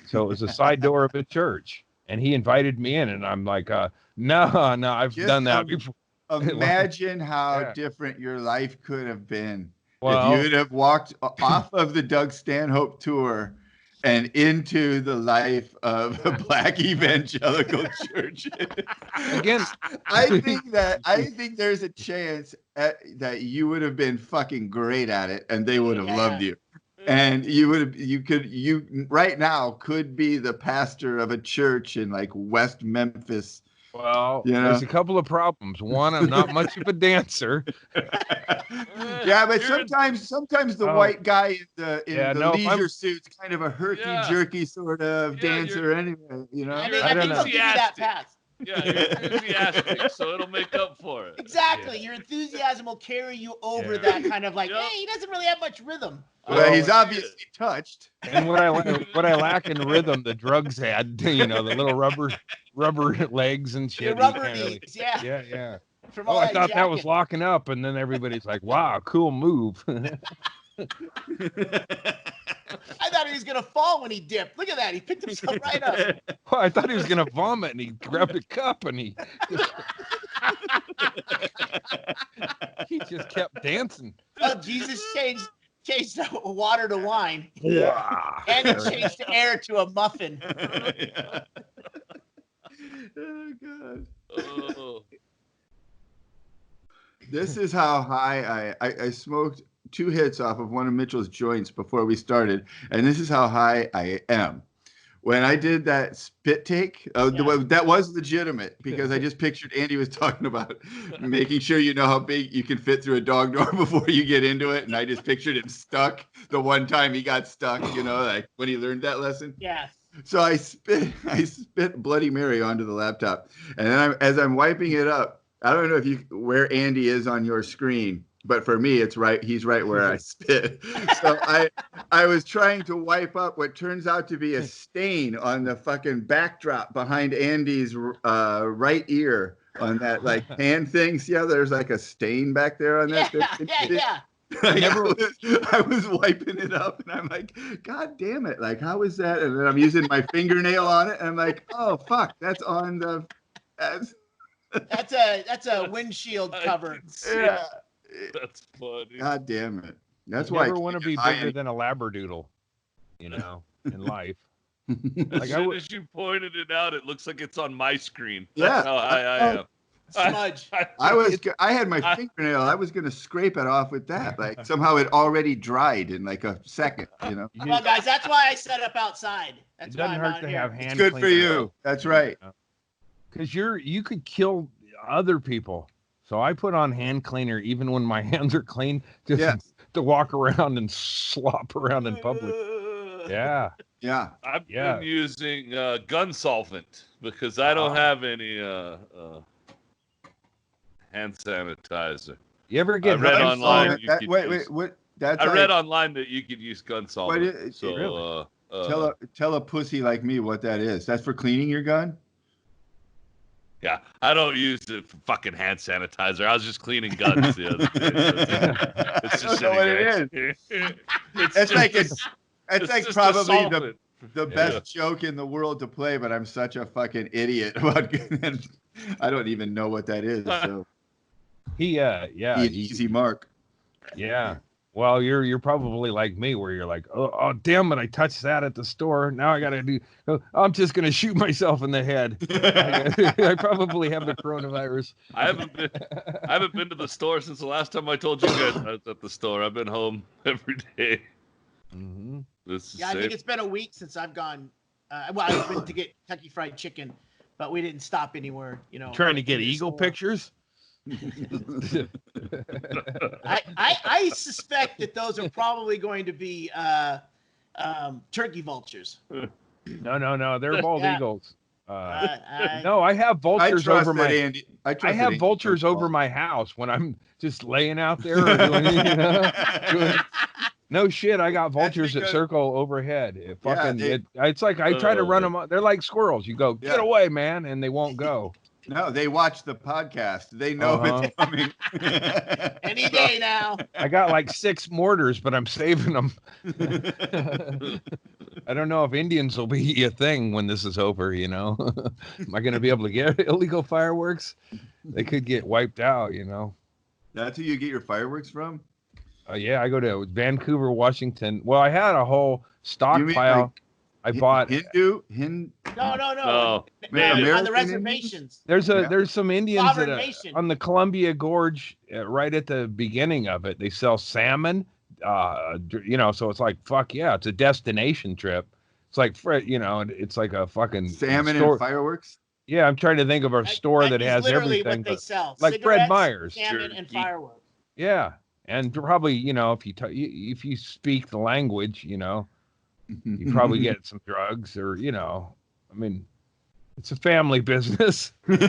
So it was a side door of a church, and he invited me in, and I'm like, no, I've Just done that before. Imagine how Yeah. different your life could have been Well, if you would have walked off of the Doug Stanhope tour and into the life of a black evangelical church. again, I think there's a chance that you would have been fucking great at it and they would have loved you. And you right now could be the pastor of a church in like West Memphis. well, You know? there's a couple of problems. One, I'm not much of a dancer. Yeah, but sometimes the white guy in the leisure suit's kind of a herky-jerky sort of dancer anyway, I You're think they'll give you that enthusiastic. pass. Yeah, you're enthusiastic, so it'll make up for it. Exactly. Your enthusiasm will carry you over Yeah. that kind of like, Yep. hey, he doesn't really have much rhythm. Well, he's obviously touched. And what I lack in rhythm, the drugs had, the little rubber legs and shit. Your You rubber can't really- knees, yeah. Yeah. From Oh, all I that thought that was jacking. locking up, and then everybody's like, "Wow, cool move." I thought he was gonna fall when he dipped. Look at that. He picked himself right up. Well, I thought he was gonna vomit, and he grabbed a cup, and he just kept dancing. Oh, Jesus changed the water to wine. Yeah. And he changed the air to a muffin. Yeah. Oh God. Oh. This is how high I smoked 2 hits off of one of Mitchell's joints before we started, and this is how high I am. When I did that spit take, that was legitimate because I just pictured Andy was talking about making sure you know how big you can fit through a dog door before you get into it, and I just pictured him stuck the one time he got stuck, like when he learned that lesson. Yeah. So I spit Bloody Mary onto the laptop, and then as I'm wiping it up, I don't know where Andy is on your screen, but for me, it's right. He's right where I spit. So I was trying to wipe up what turns out to be a stain on the fucking backdrop behind Andy's right ear on that like hand thing. See how there's like a stain back there on that? Yeah. Like, I was wiping it up, and I'm like, God damn it! Like, how is that? And then I'm using my fingernail on it, and I'm like, oh fuck, that's on the. That's a windshield cover. Yeah. That's funny. God damn it! That's You why never want to be bigger than a labradoodle, in life. As soon as you pointed it out, it looks like it's on my screen. Yeah. That's how high I am. Smudge. I had my fingernail. I was gonna scrape it off with that. Like somehow it already dried in like a second. Well, guys, that's why I set up outside. That's It doesn't why I'm hurt out to here. have hand It's good for cleaner. you. That's right. Because you could kill other people. So I put on hand cleaner even when my hands are clean, just to walk around and slop around in public. Yeah. Yeah. I've been using gun solvent because I don't have any hand sanitizer. You ever get I read online. What? That's I read online that you could use gun solvent. Really? Tell a pussy like me what that is. That's for cleaning your gun. Yeah, I don't use it for fucking hand sanitizer. I was just cleaning guns the other day. It's just know what it is. It's like probably the best joke in the world to play, but I'm such a fucking idiot about. I don't even know what that is. So easy mark. Yeah. Well, you're probably like me, where you're like, oh damn it, I touched that at the store. Now I gotta do. I'm just gonna shoot myself in the head. I probably have the coronavirus. I haven't been to the store since the last time I told you guys I was at the store. I've been home every day. Mm-hmm. I think it's been a week since I've gone. I've been to get Kentucky Fried Chicken, but we didn't stop anywhere. Trying to get eagle pictures. I suspect that those are probably going to be turkey vultures. No, they're bald eagles. No, I have vultures over my. I have vultures over my house when I'm just laying out there. Or doing, no shit, I got vultures that circle overhead. It's like I try to run them. They're like squirrels. You go, get away, man, and they won't go. No, they watch the podcast. They know it's coming. Any day now. I got like 6 mortars, but I'm saving them. I don't know if Indians will be a thing when this is over, Am I going to be able to get illegal fireworks? They could get wiped out, That's who you get your fireworks from? Yeah, I go to Vancouver, Washington. Well, I had a whole stockpile. I bought Hindu. No. Man, on the reservations. There's some Indians Nation. on the Columbia Gorge, right at the beginning of it. They sell salmon, so it's like fuck yeah, it's a destination trip. It's like it's like a fucking salmon store. And fireworks. Yeah, I'm trying to think of a store that has everything. What they sell. Like Cigarettes, Fred Meyer's, salmon and fireworks. Yeah, and probably if you speak the language, you probably get some drugs or, it's a family business. But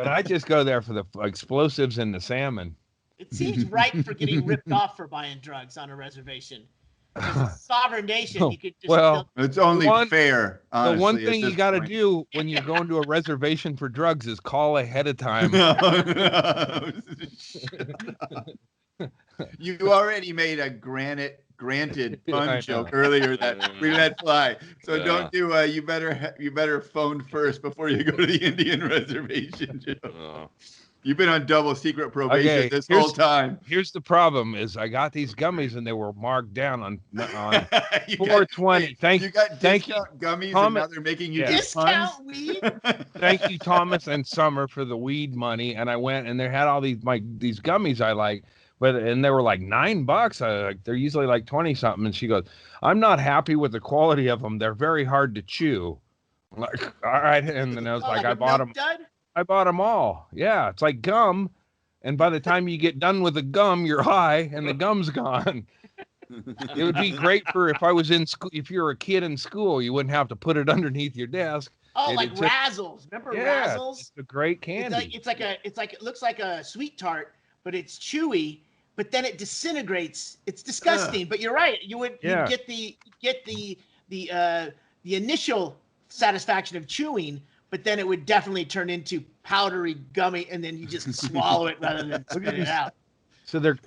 I just go there for the explosives and the salmon. It seems right for getting ripped off for buying drugs on a reservation. It's a sovereign nation. You could just it's only fair. Honestly, the one thing you got to do when you're going to a reservation for drugs is call ahead of time. No. You already made a granted fun joke earlier that we let fly. So don't do you better phone first before you go to the Indian reservation. You've been on double secret probation this whole time. Here's the problem: is I got these gummies and they were marked down on 420. Thank you, gummies, Thomas, and now they're making you discount weed. Thank you, Thomas and Summer, for the weed money. And I went and they had all these gummies I like. And they were like $9. They're usually like 20 something. And she goes, I'm not happy with the quality of them. They're very hard to chew. I'm like, all right. And then I was I bought them. I bought them all. Yeah. It's like gum. And by the time you get done with the gum, you're high and the gum's gone. It would be great for if I was in school. If you're a kid in school, you wouldn't have to put it underneath your desk. Oh, And like it took- Razzles. Remember yeah, Razzles? it's a great candy. It looks like a sweet tart, but it's chewy. But then it disintegrates. It's disgusting. But you're right. You'd Yeah. get the initial satisfaction of chewing, but then it would definitely turn into powdery gummy, and then you just swallow it rather than spit it out. So they're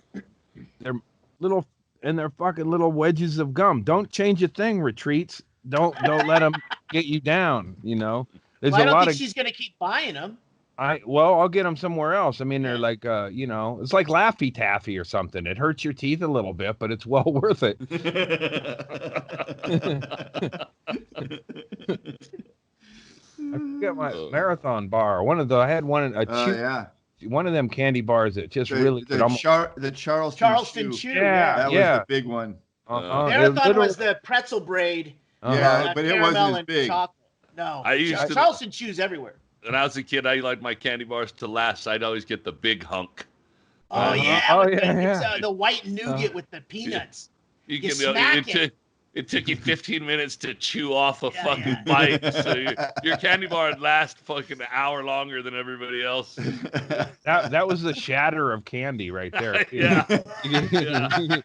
little, and they're fucking little wedges of gum. Don't change a thing, retreats. Don't let them get you down. You know, there's Well, I a don't lot think of she's gonna keep buying them. I'll get them somewhere else. I mean, they're Yeah. like you know, it's like Laffy Taffy or something. It hurts your teeth a little bit, but it's well worth it. I forget my marathon bar. I had one one of them candy bars that just really could almost. The Charleston Chew. Yeah. That was the big one. Marathon was the pretzel braid. Yeah, but it wasn't as big. Chocolate. No, I used to- Charleston Chews everywhere. When I was a kid, I liked my candy bars to last. I'd always get the big hunk. Oh yeah, Oh, with yeah. the white nougat with the peanuts. You You can smack it took you 15 minutes to chew off a Yeah, fucking bite. So your candy bar would last fucking an hour longer than everybody else. That was the shatter of candy right there. Yeah. Yeah.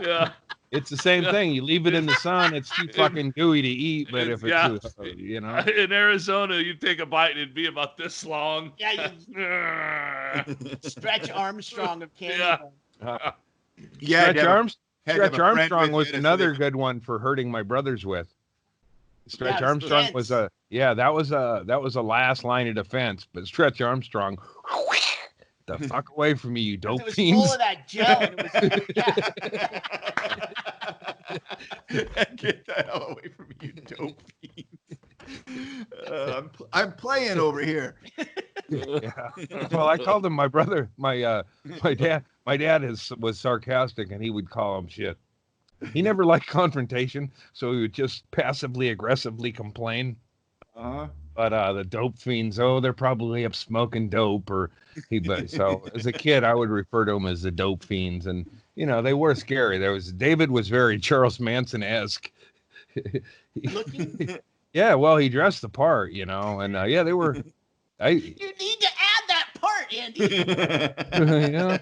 Yeah. It's the same thing. You leave it in the sun, it's too fucking gooey to eat. But if it's too, you know, In Arizona, you take a bite and it'd be about this long. Yeah, Stretch Armstrong of candy. Yeah. Stretch Armstrong was another good one for hurting my brothers with. Stretch Armstrong was that was a last line of defense, but Stretch Armstrong, the fuck away from me, you dope It was fiends. full of that gel. And it was, Get the hell away from me, you dope fiends. I'm playing over here. Yeah. Well, I called him my brother. My dad was sarcastic, and he would call him shit. He never liked confrontation, so he would just passively aggressively complain. But the dope fiends, they're probably up smoking dope, so as a kid, I would refer to them as the dope fiends, and you know they were scary. David was very Charles Manson-esque. looking. Yeah, well, he dressed the part, you know, and they were. You need to add that part, Andy. Yeah.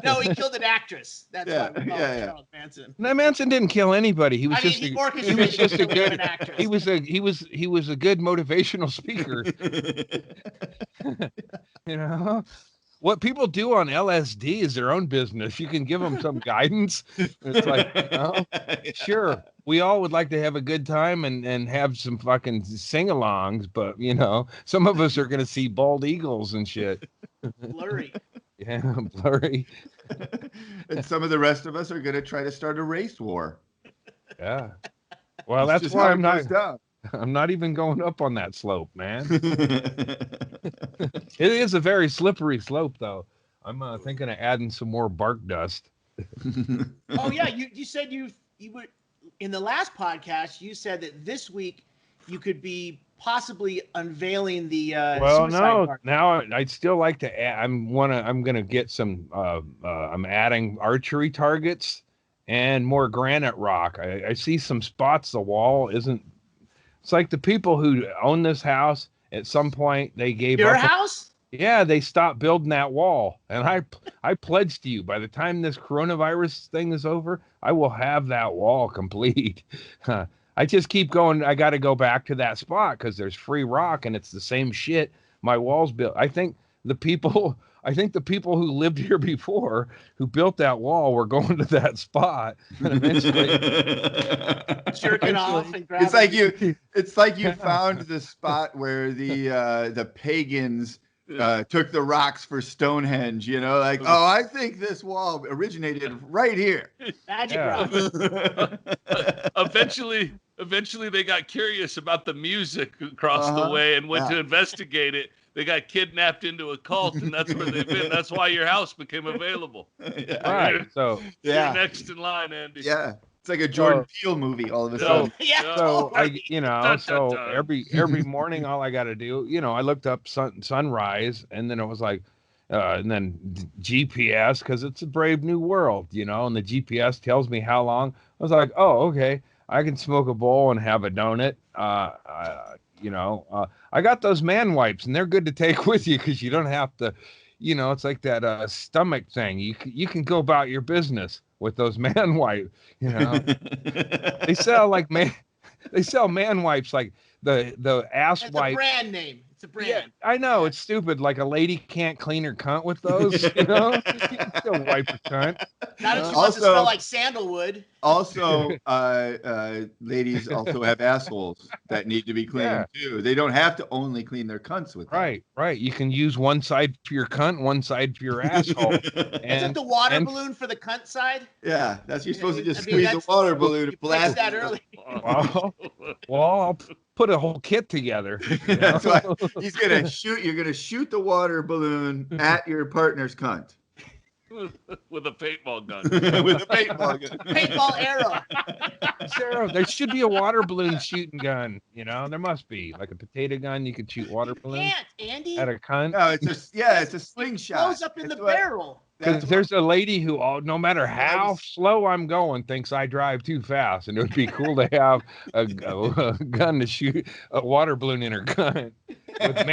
No, he killed an actress. That's why we call him yeah. Charles Manson. No, Manson didn't kill anybody. He was He just a orchestrated an actress. he was a good motivational speaker. You know, what people do on LSD is their own business. You can give them some guidance. It's like, sure, we all would like to have a good time and have some fucking sing-alongs, but you know, some of us are going to see bald eagles and shit. Blurry. Yeah, blurry. And some of the rest of us are going to try to start a race war. Yeah. Well, It's that's just why how I'm it not. goes down. I'm not even going up on that slope, man. It is a very slippery slope, though. I'm thinking of adding some more bark dust. Oh yeah, you said you would in the last podcast. You said that this week you could be possibly unveiling the suicide bar. Now I'd still like to add. I'm gonna get some. I'm adding archery targets and more granite rock. I see some spots. The wall isn't. It's like the people who own this house. At some point, they gave Your up. house? Yeah, they stopped building that wall, and I pledge to you, by the time this coronavirus thing is over, I will have that wall complete. I just keep going. I got to go back to that spot because there's free rock, and it's the same shit. My wall's built. I think the people who lived here before, who built that wall, were going to that spot, and eventually Jerking off and grabbing. It's like you found the spot where the pagans took the rocks for Stonehenge, you know, like, oh, I think this wall originated right here. Magic rock. Eventually they got curious about the music across the way and went to investigate it. They got kidnapped into a cult, and that's where they've been. That's why your house became available. Right. So you're next in line, Andy. Yeah. It's like a Jordan Peele movie all of a sudden. Yeah. So Dun. every morning, all I got to do, I looked up sunrise, and then it was like, and then GPS, because it's a brave new world, and the GPS tells me how long. I was like, oh, okay. I can smoke a bowl and have a donut. I got those man wipes, and they're good to take with you because you don't have to, it's like that stomach thing. You can go about your business with those man wipes. They sell like they sell man wipes like the ass It's wipe. a brand name. It's a brand. Yeah, I know it's stupid. Like a lady can't clean her cunt with those. You can still wipe her cunt. Not if she wants to smell like sandalwood. Also, ladies also have assholes that need to be cleaned too. They don't have to only clean their cunts with them. Right. You can use one side for your cunt, one side for your asshole. Isn't the water balloon for the cunt side? Yeah, that's you're supposed to just squeeze the water balloon and blast that early. Well, I'll put a whole kit together. That's why he's gonna shoot. You're gonna shoot the water balloon at your partner's cunt. With a paintball gun. With a paintball gun. Paintball arrow. Sarah, there should be a water balloon shooting gun. There must be like a potato gun. You could shoot water balloons. Can't, Andy. At a cunt. No, it's a slingshot. It goes up in the barrel. Because there's a lady who, no matter how slow I'm going, thinks I drive too fast, and it would be cool to have a gun to shoot a water balloon in her gun with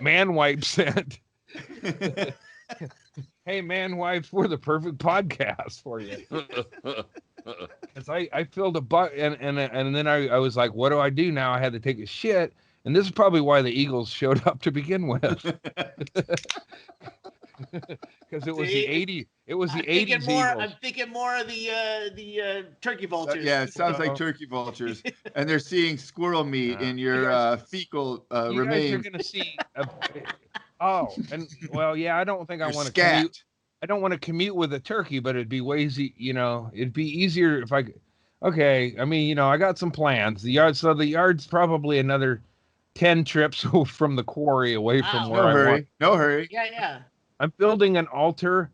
man wipe scent. Hey, man wipes, we're the perfect podcast for you. Because I filled a butt, and then I was like, what do I do now? I had to take a shit, and this is probably why the Eagles showed up to begin with. Because it was the 80s. It was the 80s Eagles. I'm thinking more of the turkey vultures. Yeah, it sounds like turkey vultures, and they're seeing squirrel meat in your fecal remains. You're gonna see. I don't think I want to commute. I don't want to commute with a turkey, but it'd be way easy. It'd be easier if I. Okay, I mean, I got some plans. The yard's probably another 10 trips from the quarry away from where I want. No hurry. Yeah. I'm building an altar.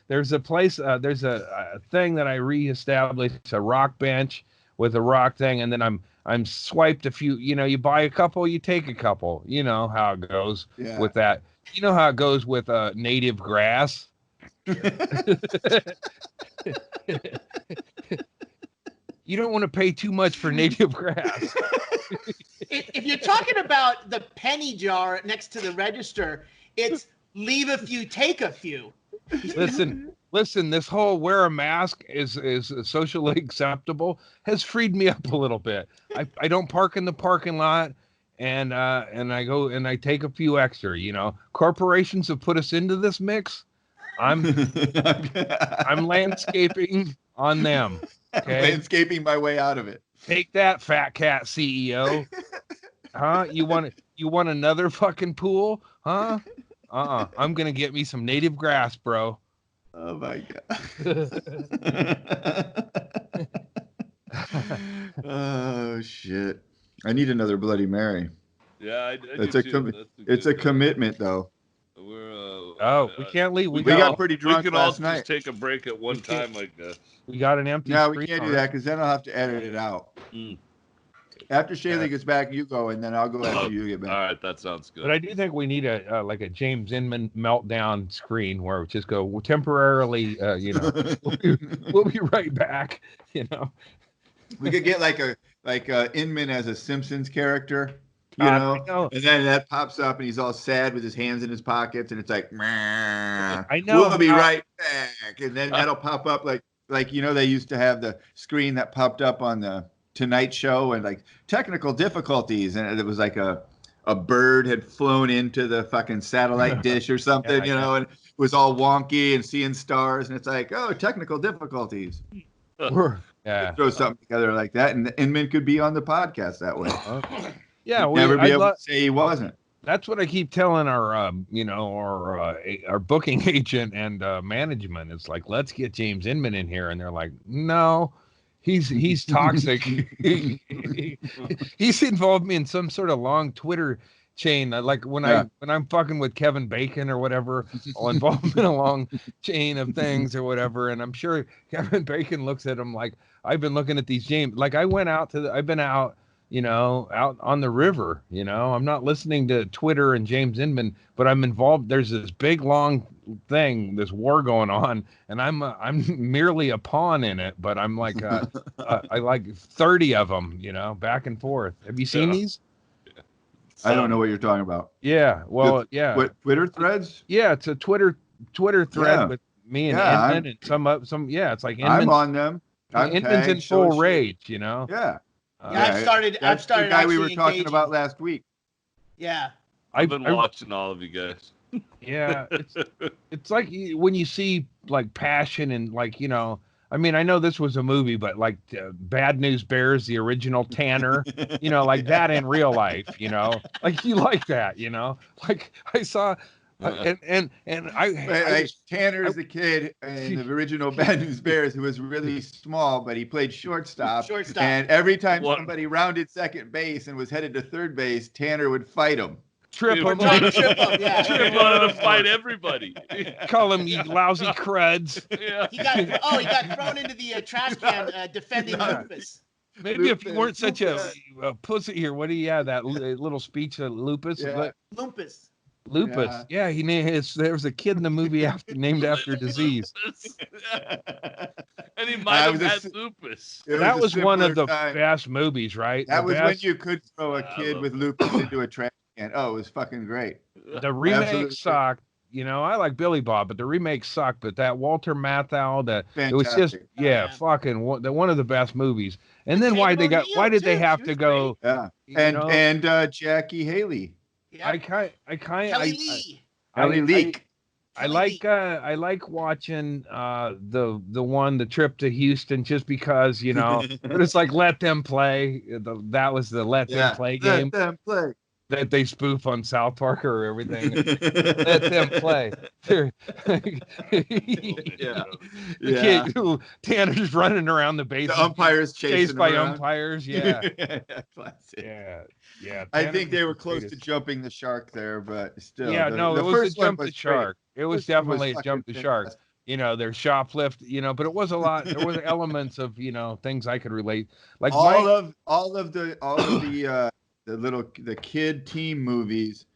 There's a place. There's a thing that I reestablished. A rock bench with a rock thing, and then I'm swiped a few. You buy a couple, you take a couple. You know how it goes with that. You know how it goes with native grass. You don't want to pay too much for native grass. If you're talking about the penny jar next to the register, it's leave a few, take a few. Listen, this whole wear a mask is socially acceptable has freed me up a little bit. I don't park in the parking lot, and I go and I take a few extra. Corporations have put us into this mix. I'm landscaping on them. Okay? Landscaping my way out of it. Take that, fat cat CEO. Huh? You want another fucking pool? Huh? I'm gonna get me some native grass, bro. Oh my god. Oh shit. I need another Bloody Mary. Yeah, it's a commitment though. We can't leave. We got pretty drunk we can last all night. just take a break at one time, I guess. We got an empty. No, we can't do that because then I'll have to edit it out. After Shaylee gets back, you go, and then I'll go after you get back. All right, that sounds good. But I do think we need a James Inman meltdown screen where we just go temporarily. We'll be right back. We could get like Inman as a Simpsons character. I know. And then that pops up, and he's all sad with his hands in his pockets, and it's like, I know. We'll be right back, and then that'll pop up like they used to have the screen that popped up on the Tonight Show and like technical difficulties, and it was like a bird had flown into the fucking satellite dish or something, and it was all wonky and seeing stars, and it's like, oh, technical difficulties. Throw something together like that, and Inman could be on the podcast that way. Yeah, never be able to say he wasn't. That's what I keep telling our booking agent and management. It's like, let's get James Inman in here, and they're like, no, he's toxic. He's involved me in some sort of long Twitter chain. Like when I'm fucking with Kevin Bacon or whatever, I'll involve him in a long chain of things or whatever. And I'm sure Kevin Bacon looks at him like, I've been looking at these James. Like I've been out on the river, I'm not listening to Twitter and James Inman, but I'm involved. There's this big, long thing, this war going on, and I'm merely a pawn in it, but I'm like I like 30 of them, back and forth. Have you seen these? I don't know what you're talking about. Yeah, well, yeah. What, Twitter threads? Yeah, it's a Twitter thread with me and Inman and some. Yeah, it's like I'm on them. Inman's in full rage, Yeah. Yeah, I've started the guy we were actually talking engaging. about last week. Yeah. I've been watching all of you guys. Yeah, it's like when you see like passion and like I mean, I know this was a movie, but like Bad News Bears, the original Tanner, like that in real life, like you like that, like I saw, and Tanner's the kid in the original Bad News Bears who was really small, but he played shortstop. And every time somebody rounded second base and was headed to third base, Tanner would fight him. Trip him, yeah. Trip wanted to fight everybody. Call him you lousy cruds. Yeah. He got thrown into the trash can defending Lupus. Maybe if you weren't such a pussy here, what do you have that little speech of Lupus? Yeah. Lupus. Lupus. Yeah, he there was a kid in the movie named after a disease. And he might have had lupus. That was one of the best movies, right? That was when you could throw a kid with lupus into a trash can. Oh, it was fucking great. The remake sucked. I like Billy Bob, but the remake sucked. But that Walter Matthau, it was just fucking one of the best movies. And then why did they have to go? Yeah, and Jackie Haley. Yeah. Kelly Leak. I like watching the trip to Houston just because but it's like Let Them Play. That was the Let Them Play game. Let Them Play. That they spoof on South Park or everything. Let them play. Tanner's running around the base. The umpires chased by around. Umpires. Yeah. Classic. Yeah. I think they were close to jumping the shark there, but still. Yeah, it was a jump the shark. It was definitely a jump the shark. There's shoplift, but it was a lot. There was elements of things I could relate. Like all of the the kid team movies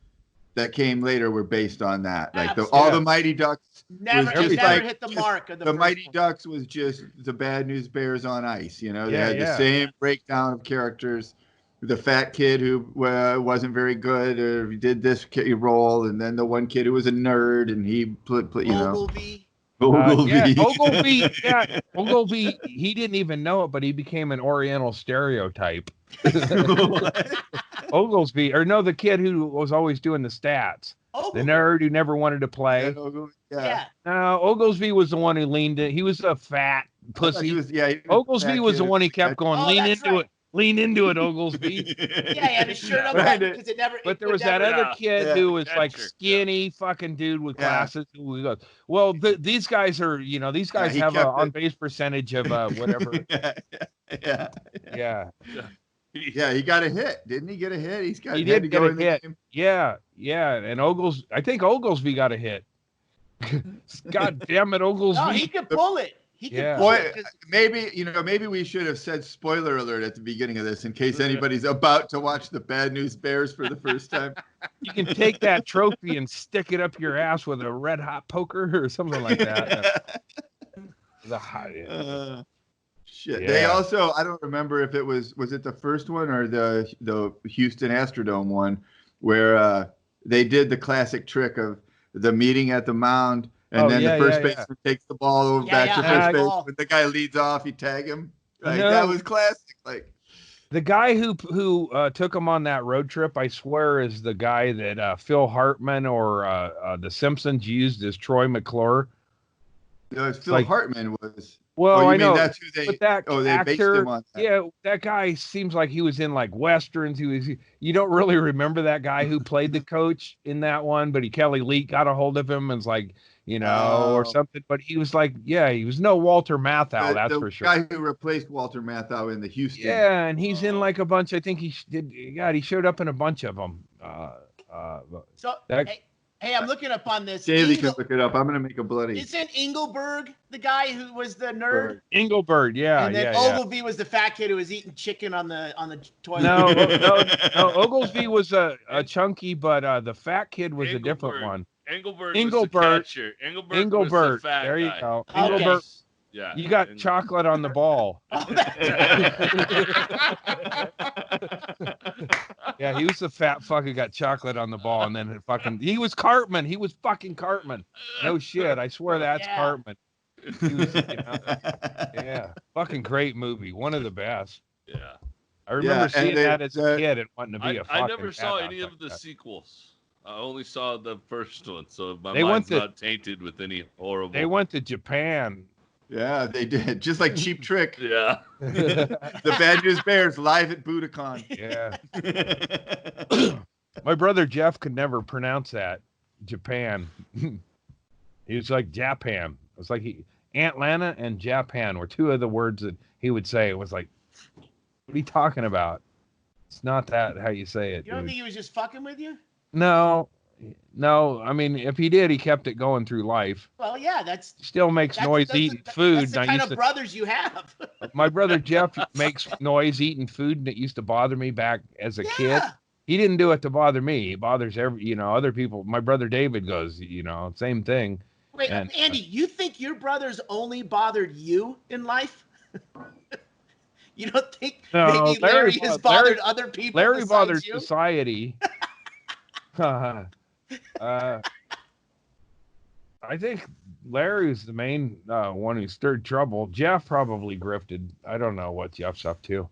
that came later were based on that. Like all the Mighty Ducks never hit the mark of the Mighty Ducks was just the Bad News Bears on ice. They had the same breakdown of characters. The fat kid who wasn't very good or did this role, and then the one kid who was a nerd and he Ogilvy. Ogilvy, he didn't even know it, but he became an Oriental stereotype. Oglesby, or no, the kid who was always doing the stats. The nerd who never wanted to play. Oglesby was the one who leaned in. He was a fat pussy. Oglesby was the one he kept going, lean into it, Oglesby. He had his shirt unbuttoned because it never. But there was that other kid who was like skinny fucking dude with glasses. Who goes, well, these guys are, these guys have an on base percentage of whatever. Yeah, he got a hit, didn't he? Get a hit. He did get a hit. Yeah, and I think Oglesby got a hit. God damn it, Oglesby! No, he could pull it. Maybe we should have said spoiler alert at the beginning of this in case anybody's about to watch the Bad News Bears for the first time. You can take that trophy and stick it up your ass with a red hot poker or something like that. Shit. Yeah. They also, I don't remember if it was it the first one or the Houston Astrodome one where they did the classic trick of the meeting at the mound. And then the first baseman takes the ball over back to first base. When the guy leads off, you tag him. That was classic. Like the guy who took him on that road trip, I swear, is the guy that Phil Hartman or The Simpsons used as Troy McClure. No, Phil Hartman was. Well, I know. That's who they. But that they actor, based him on that. Yeah, that guy seems like he was in like westerns. You don't really remember that guy who played the coach in that one, but Kelly Leak got a hold of him and was like. Or something. But he was like, he was no Walter Matthau, that's for sure. The guy who replaced Walter Matthau in the Houston. Yeah, and he's in like a bunch. I think he did. God, he showed up in a bunch of them. Hey, I'm looking up on this. Daly can look it up. I'm gonna make a bloody. Isn't Engelberg the guy who was the nerd? Engelberg, yeah. And then Ogilvy was the fat kid who was eating chicken on the toilet. No. Oglesby was a chunky, but the fat kid was a different one. Engelbert. Engelbert. Was the catcher. Engelbert. Was the Engelbert. fat There you guy. go. Okay. Engelbert. Yeah. You got chocolate on the ball. Oh, Yeah, he was the fat fuck who got chocolate on the ball, and then he was Cartman. He was fucking Cartman. No shit, I swear that's Yeah. Cartman. He was, yeah, fucking great movie, one of the best. Yeah. I remember seeing that as a kid and wanting to be a fucking. I never saw badass any like of the that. sequels. I only saw the first one, so my They mind's went to- not tainted with any horrible. They went to Japan. Yeah, they did. Just like Cheap Trick. Yeah. The Bad News Bears live at Budokan. Yeah. My brother Jeff could never pronounce that. Japan. He was like Japan. It was like Atlanta and Japan were two of the words that he would say. It was like, what are you talking about? It's not that how you say it. you don't dude. think he was just fucking with you? No. I mean, if he did, he kept it going through life. Well, yeah, that's Still makes noise eating food. That's the and I kind used of to- brothers you have. My brother Jeff makes noise eating food, and it used to bother me back as a kid. Yeah. He didn't do it to bother me. He bothers other people. My brother David goes, same thing. Wait, And- Andy, you think your brothers only bothered you in life? You don't think No, maybe Larry has bothered other people? Larry besides bothered you? society. I think Larry's the main one who stirred trouble. Jeff probably grifted. I don't know what Jeff's up to.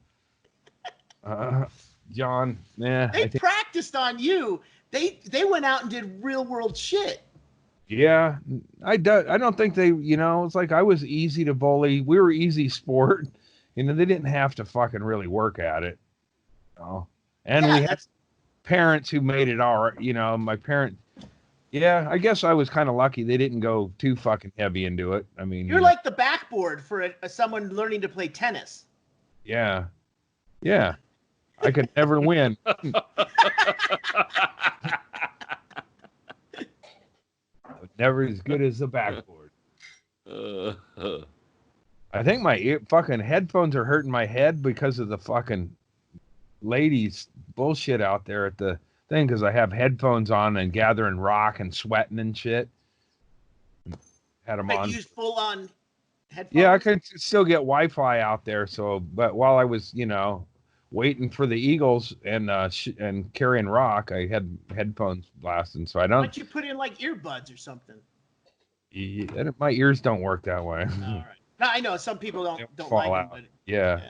John, They I think, practiced on you. They went out and did real world shit. yeah. I don't think they. It's like I was easy to bully. We were easy sport. They didn't have to fucking really work at it. And Yeah, we had parents who made it all right. My parents. Yeah, I guess I was kind of lucky. They didn't go too fucking heavy into it. I mean, You're like the backboard for someone learning to play tennis. yeah. I could never win. Never as good as the backboard. I think my fucking headphones are hurting my head because of the fucking ladies bullshit out there at the thing, because I have headphones on and gathering rock and sweating and shit. Had them But on. use full on headphones. Yeah, I could still get Wi-Fi out there. But while I was, waiting for the Eagles and carrying rock, I had headphones blasting. So I Why don't. don't you put in like earbuds or something? My ears don't work that way. All right. No, I know some people don't Fall like out. them, but Yeah.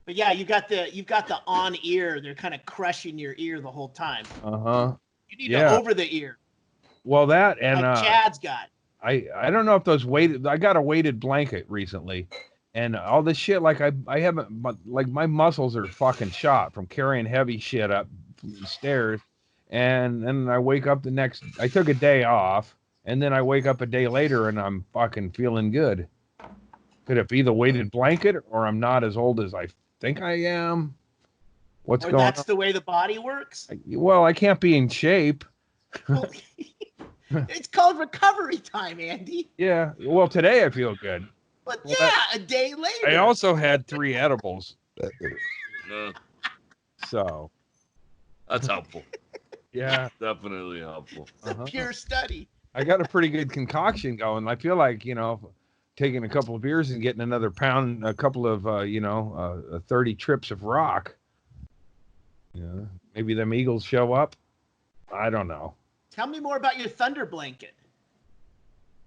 But yeah, you've got the on ear. They're kind of crushing your ear the whole time. You need to over the ear. Well, that and Like Chad's got. I don't know if those weighted. I got a weighted blanket recently, and all this shit. Like I haven't. Like my muscles are fucking shot from carrying heavy shit up the stairs, and then I wake up I took a day off, and then I wake up a day later and I'm fucking feeling good. Could it be the weighted blanket, or I'm not as old as I think I am? What's going on? That's the way the body works. Well, I can't be in shape. Well, it's called recovery time, Andy. Yeah. Well, today I feel good. But Well, yeah, a day later. I also had 3 edibles. So, That's helpful. yeah. Definitely helpful. Pure study. I got a pretty good concoction going. I feel like, taking a couple of beers and getting another pound, a couple of, 30 trips of rock. Maybe them Eagles show up. I don't know. Tell me more about your thunder blanket.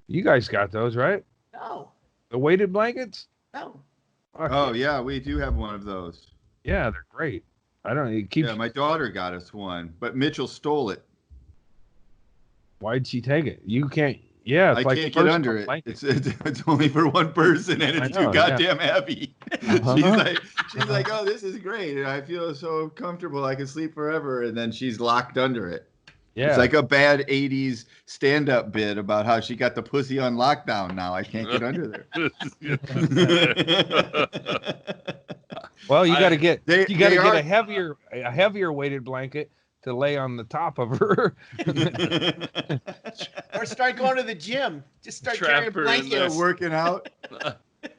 You guys got those, right? No, The weighted blankets? no. Fuck Oh yeah, we do have one of those. yeah, they're great. I don't know. It keeps. Yeah, my daughter got us one, but Mitchell stole it. Why'd she take it? You can't. Yeah, it's I like can't get personal under it. blanket. It's only for one person, and it's I know, too goddamn heavy. Uh-huh. She's like, oh, this is great, and I feel so comfortable. I can sleep forever, and then she's locked under it. Yeah. It's like a bad '80s stand-up bit about how she got the pussy on lockdown. Now I can't get under there. Well, you got to get They get are- a heavier weighted blanket to lay on the top of her. Or start going to the gym. Just start carrying a Trapper in blanket. there. They're working out.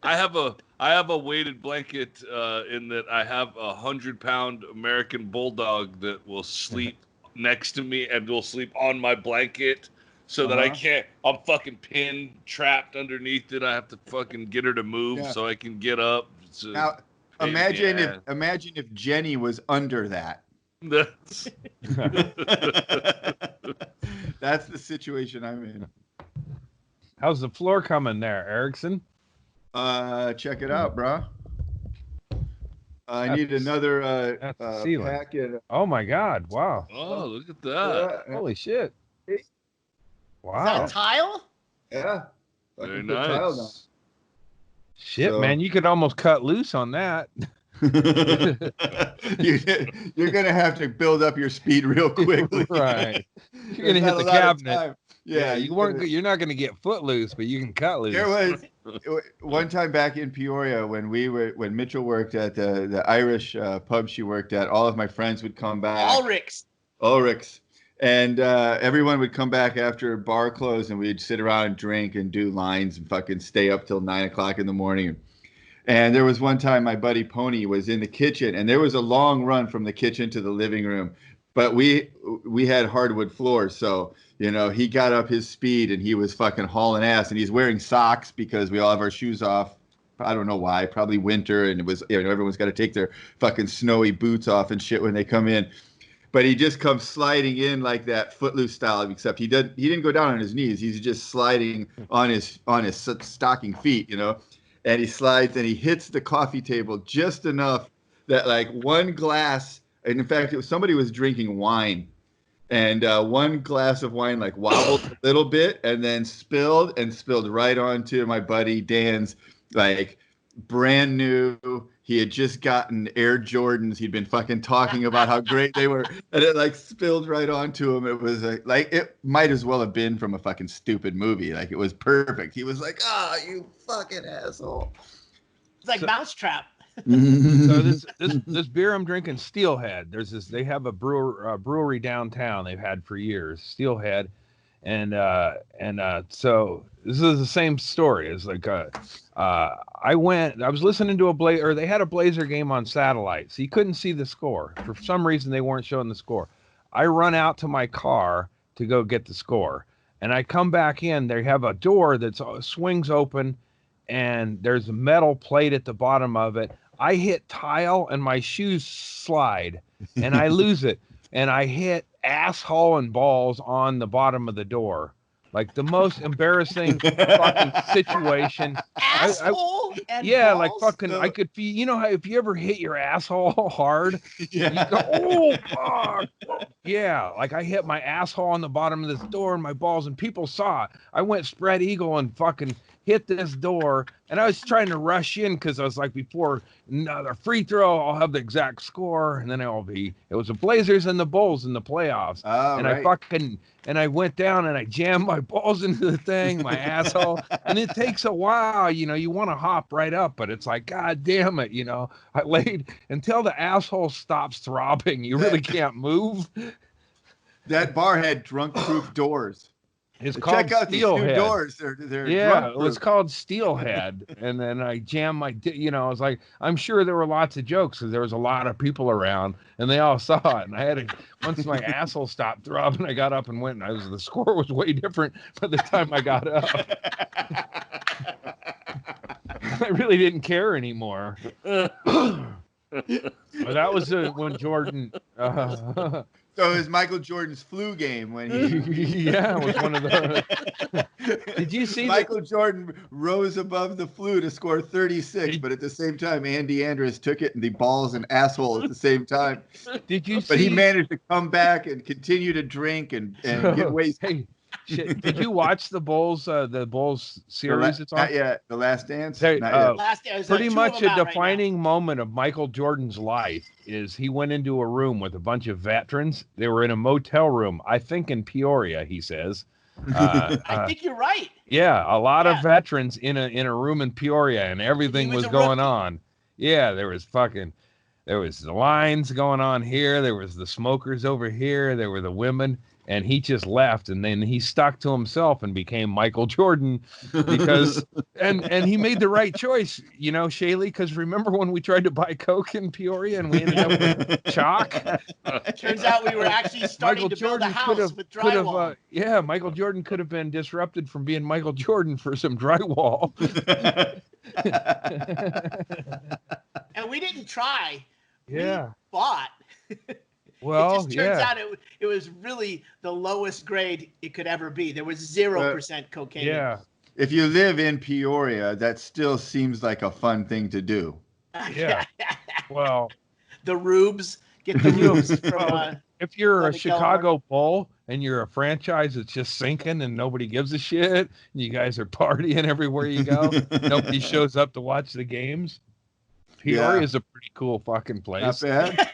I have a weighted blanket in that I have a 100-pound American bulldog that will sleep next to me and will sleep on my blanket. so that I can't. I'm fucking pinned, trapped underneath it. I have to fucking get her to move so I can get up. Now, imagine if Jenny was under that. That's That's the situation I'm in. How's the floor coming there, Erickson? Check it out, bro. I need another packet. Oh my God! Wow. Oh, look at that! Holy shit! Wow. Is that tile? Yeah. Very nice. Shit, man, you could almost cut loose on that. You're gonna have to build up your speed real quickly. Right. You're gonna hit the cabinet. Yeah, you're not gonna get foot loose, but you can cut loose. There was one time back in Peoria when Mitchell worked at the Irish pub she worked at. All of my friends would come back. Ulrich's. And everyone would come back after bar closed, and we'd sit around and drink and do lines and fucking stay up till 9 o'clock in the morning. And there was one time my buddy Pony was in the kitchen, and there was a long run from the kitchen to the living room. But we had hardwood floors, so he got up his speed and he was fucking hauling ass, and he's wearing socks because we all have our shoes off. I don't know why, probably winter, and it was everyone's got to take their fucking snowy boots off and shit when they come in. But he just comes sliding in like that Footloose style, except he didn't go down on his knees. He's just sliding on his stocking feet, And he slides and he hits the coffee table just enough that like one glass, and in fact, somebody was drinking wine, and one glass of wine like wobbled a little bit and then spilled right onto my buddy Dan's like brand new. He had just gotten Air Jordans. He'd been fucking talking about how great they were, and it like spilled right onto him. It was like it might as well have been from a fucking stupid movie. Like it was perfect. He was like, you fucking asshole." It's like Mousetrap. So this beer I'm drinking, Steelhead. They have a brewery downtown they've had for years, Steelhead, and so this is the same story. It's like I was listening to they had a Blazer game on satellite, so you couldn't see the score. For some reason they weren't showing the score. I run out to my car to go get the score, and I come back in. They have a door that swings open, and there's a metal plate at the bottom of it. I hit tile and my shoes slide and I lose it. And I hit asshole and balls on the bottom of the door. Like the most embarrassing fucking situation. Asshole and balls? Like fucking, I could feel, how if you ever hit your asshole hard, you go, oh, fuck. Yeah, like I hit my asshole on the bottom of this door and my balls, and people saw it. I went spread eagle and fucking hit this door, and I was trying to rush in because I was like, before another free throw, I'll have the exact score, and then it was the Blazers and the Bulls in the playoffs. And right. I went down and I jammed my balls into the thing, my asshole, and it takes a while, you want to hop right up, but it's like, God damn it, I laid until the asshole stops throbbing. You really can't move. That bar had drunk-proof doors. It's called Check out Steelhead. These new doors. They're it was called Steelhead. And then I jammed I was like, I'm sure there were lots of jokes because there was a lot of people around and they all saw it. And I had once my asshole stopped throbbing, I got up and went, and the score was way different by the time I got up. I really didn't care anymore. But that was when Jordan. So it was Michael Jordan's flu game when he. Yeah, it was one of those. Did you see Michael Jordan rose above the flu to score 36, but at the same time, Andy Andrews took it in the balls and asshole at the same time. Did you? But he managed to come back and continue to drink and get wasted. Hey, shit. Did you watch the Bulls series? It's on? Not yet. The Last Dance. Last Dance. Pretty much a defining moment of Michael Jordan's life is he went into a room with a bunch of veterans. They were in a motel room, I think in Peoria, he says. I think you're right. Yeah, a lot of veterans in a room in Peoria, and everything was going on. Yeah, there was there was the lines going on here. There was the smokers over here. There were the women. And he just left, and then he stuck to himself and became Michael Jordan because, and he made the right choice, you know, Shaylee, because remember when we tried to buy Coke in Peoria and we ended up with chalk? Turns out we were actually starting Michael to build a Jordan house with drywall. yeah, Michael Jordan could have been disrupted from being Michael Jordan for some drywall. And we didn't try. Yeah. We bought. Well, it just turns out it was really the lowest grade it could ever be. There was 0% cocaine. Yeah. If you live in Peoria, that still seems like a fun thing to do. Yeah. Well, the rubes. Get the rubes from if you're a Kelmore. Chicago Bull and you're a franchise that's just sinking and nobody gives a shit, and you guys are partying everywhere you go, nobody shows up to watch the games. Peoria is a pretty cool fucking place. Not bad.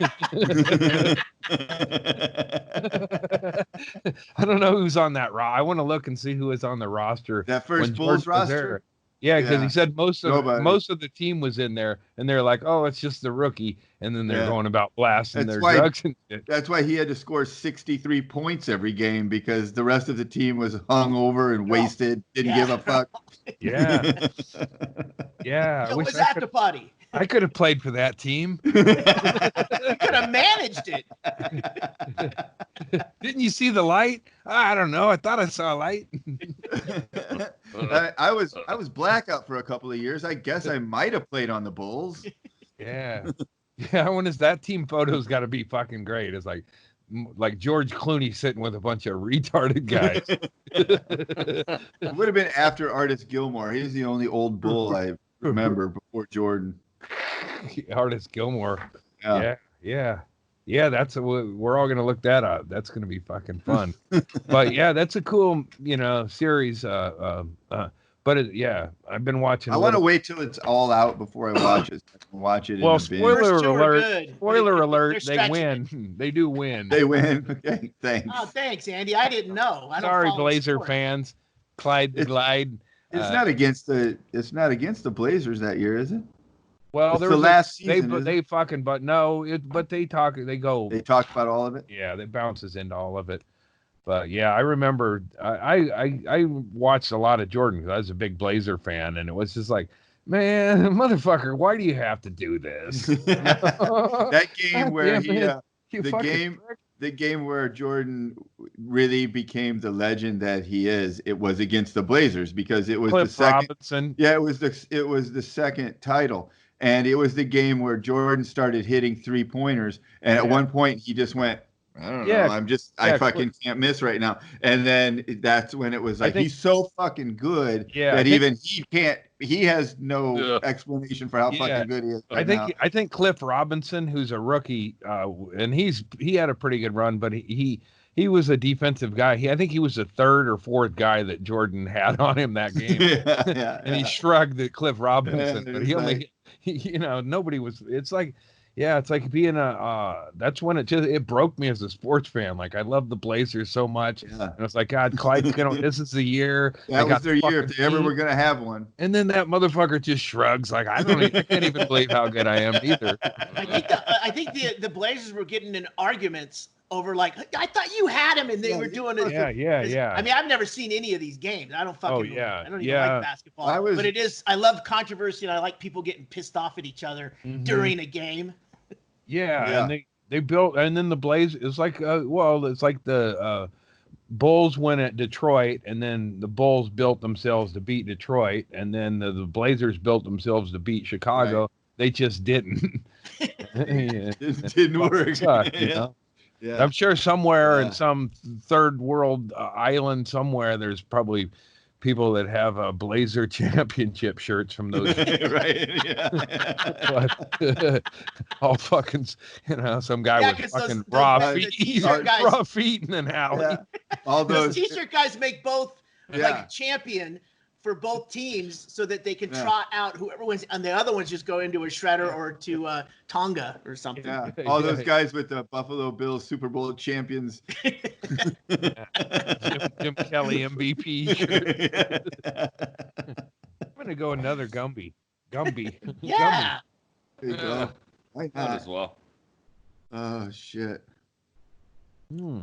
I don't know who's on that I want to look and see who is on the roster. That first Bulls roster? Yeah, because he said most of the team was in there, and they're like, "Oh, it's just the rookie," and then they're going about blasting their drugs and shit. That's why he had to score 63 points every game, because the rest of the team was hungover and wasted, didn't give a fuck. Yeah, yeah. It was after party. I could have played for that team. You could have managed it. Didn't you see the light? I don't know. I thought I saw a light. I was blackout for a couple of years. I guess I might have played on the Bulls. Yeah. Yeah, when is that team photo's got to be fucking great. It's like George Clooney sitting with a bunch of retarded guys. It would have been after Artis Gilmore. He's the only old Bull I remember before Jordan. Artis Gilmore. Yeah. That's we're all gonna look that up. That's gonna be fucking fun. But yeah, that's a cool, series. But I've been watching. I want to wait till it's all out before I watch it. I can watch it. Well, in the spoiler alert! Good. Spoiler alert! They win. They do win. They win. Okay, thanks. Oh, thanks, Andy. I didn't know. Sorry, Blazer fans. Clyde the Glide. It's not against the. It's not against the Blazers that year, is it? Well, there was the last season. They fucking, but no, but they talk. They go. They talk about all of it. Yeah, it bounces into all of it. But yeah, I remember I watched a lot of Jordan because I was a big Blazer fan, and it was just like, man, motherfucker, why do you have to do this? That game where the game where Jordan really became the legend that he is, it was against the Blazers because it was Cliff the second. Robinson. Yeah, it was the second title, and it was the game where Jordan started hitting 3-pointers, and at one point he just went, I don't know. I fucking can't miss right now. And then that's when it was like, he's so fucking good that even he has no explanation for how fucking good he is. I think Cliff Robinson, who's a rookie, and he had a pretty good run, but he was a defensive guy. I think he was the third or fourth guy that Jordan had on him that game. He shrugged at Cliff Robinson, but he only, nobody was. It's like. Yeah, it's like being that's when it broke me as a sports fan. Like I love the Blazers so much. Yeah. And it's like, God, Clyde, this is the year. That was their year if they ever were gonna have one. And then that motherfucker just shrugs, like I can't even believe how good I am either. I think the Blazers were getting in arguments over like, I thought you had him and they were doing it. Yeah. I mean, I've never seen any of these games. I don't fucking I don't even like basketball. But I love controversy and I like people getting pissed off at each other during a game. Yeah, and they built, and then the Blazers. It's like, it's like the Bulls win at Detroit, and then the Bulls built themselves to beat Detroit, and then the Blazers built themselves to beat Chicago. Right. They just didn't. It didn't work. Sucked, Yeah. I'm sure somewhere in some third world island somewhere, there's probably people that have Blazer championship shirts from those. Right. Yeah. But all fucking, some guy with fucking raw feet in an alley. Yeah. All those t-shirt guys make both like champion for both teams so that they can trot out whoever wins, and the other ones just go into a shredder or to Tonga or something. Yeah, all those guys with the Buffalo Bills Super Bowl champions. Jim Kelly MVP shirt. I'm gonna go another Gumby. Yeah. There you go. Why Might not? as well. Oh shit. Hmm.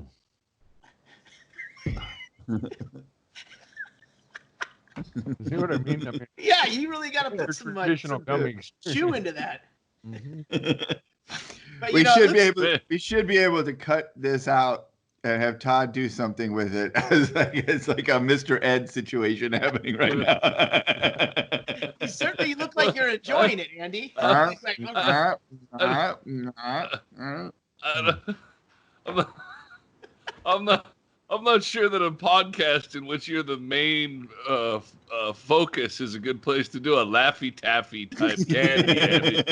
See what I mean? I mean, Yeah, you really got to your put some traditional gummy chew experience. into that. Mhm. But We you know, should it be looks- able. We should be able to cut this out and have Todd do something with it. It's like a Mr. Ed situation happening right now. you certainly look like you're enjoying it, Andy. I, It's like, I, I, I'm not, I'm not. I'm not sure that a podcast in which you're the main focus is a good place to do a Laffy Taffy type candy. Andy.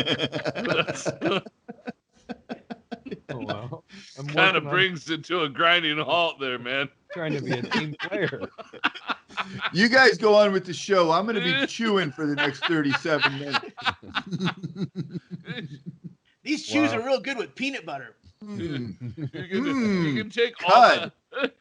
Oh, well, I'm Kind of working on brings it to a grinding halt there, man. trying to be a team player. You guys go on with the show. I'm going to be chewing for the next 37 minutes. these chews Wow. are real good with peanut butter. You can take all Cud.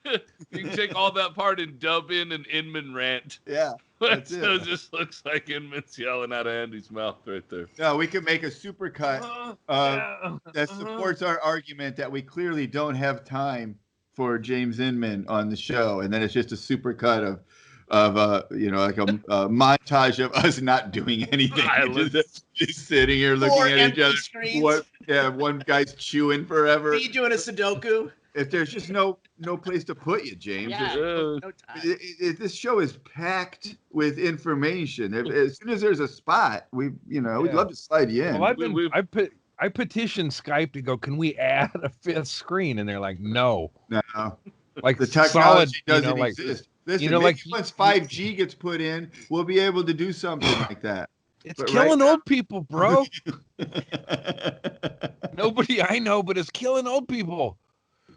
that. You can take all that part and dub in an Inman rant. Yeah, that's So it. it just looks like Inman's yelling out of Andy's mouth right there. No, we could make a super cut that supports our argument that we clearly don't have time for James Inman on the show, and then it's just a super cut of like a montage of us not doing anything, just sitting here looking Four at each empty other. screens. One guy's chewing forever. Me doing a Sudoku. If there's just no place to put you, James. Yeah, Uh, no time. This show is packed with information. As soon as there's a spot, we'd love to slide you in. Well, I petitioned Skype to go, can we add a fifth screen? And they're like, no. No, Like the technology solid, doesn't like, exist. Listen, you know, maybe like once 5G gets put in, we'll be able to do something like that. it's But killing right old people, bro. Nobody I know, but it's killing old people.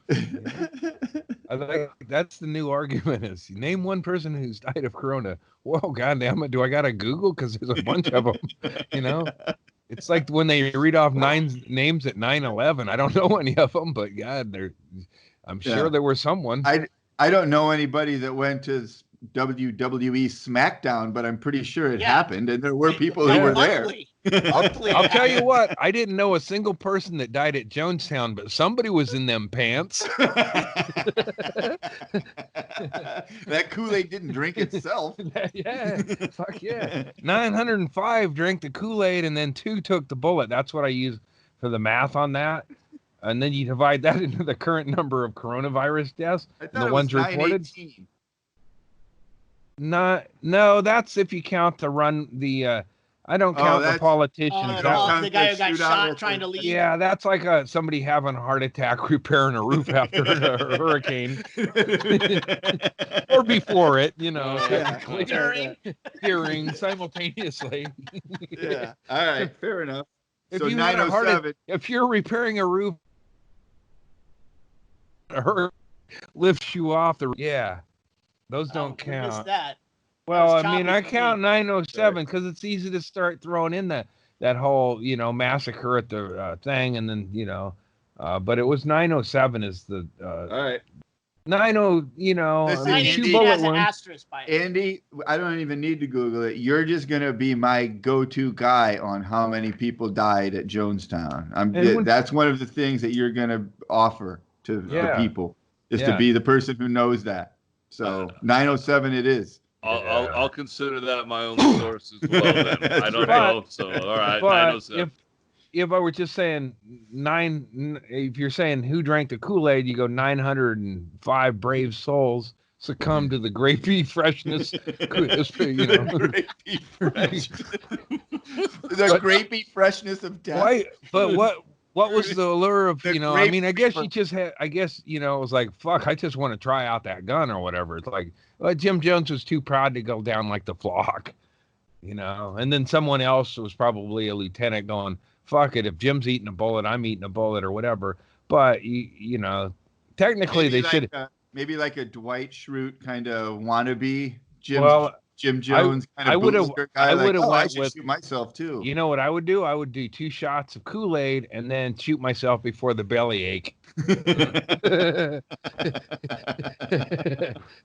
I think that's the new argument is name one person who's died of corona. Whoa, goddamn it. Do I got to Google? Because there's a bunch of them, It's like when they read off names at 9/11. I don't know any of them, but God, I'm sure there were someone. I don't know anybody that went to WWE SmackDown, but I'm pretty sure it happened, and there were people who were there. I'll tell you what, I didn't know a single person that died at Jonestown, but somebody was in them pants. That Kool-Aid didn't drink itself. Yeah, fuck yeah. 905 drank the Kool-Aid and then 2 took the bullet. That's what I use for the math on that. And then you divide that into the current number of coronavirus deaths. And the ones reported. No, that's if you count the I don't count the politicians. The guy who got shot trying to leave. Yeah, that's like somebody having a heart attack repairing a roof after a hurricane. Or before it, during simultaneously. Yeah. All right, fair enough. If So you had a 907. if you're repairing a roof, lifts you off the those don't count. Missed that. Well, I mean, I count 907 because it's easy to start throwing in that whole massacre at the thing, and then but it was 907 is the All right. 90 Listen, I mean, Andy 2 bullet has an wounds. asterisk by it. Andy, I don't even need to Google it. You're just gonna be my go-to guy on how many people died at Jonestown. That's one of the things that you're gonna offer to the people is to be the person who knows that. So 907 it is. I'll consider that my own source as well. Then I don't know. So all right, But 907. if I were just saying if you're saying who drank the Kool-Aid, you go 905 brave souls succumbed to the grapey freshness. Grapey fresh. The grapey freshness of death. Why? But what was the allure of I mean, I guess grape you just had. I guess it was like fuck. I just want to try out that gun or whatever. It's like Jim Jones was too proud to go down like the flock, And then someone else was probably a lieutenant going, "Fuck it. If Jim's eating a bullet, I'm eating a bullet or whatever." But technically maybe they should. Maybe like a Dwight Schrute kind of wannabe Jim Jones kind of bootlicker guy. I should shoot myself too. You know what I would do? I would do 2 shots of Kool-Aid and then shoot myself before the belly ache.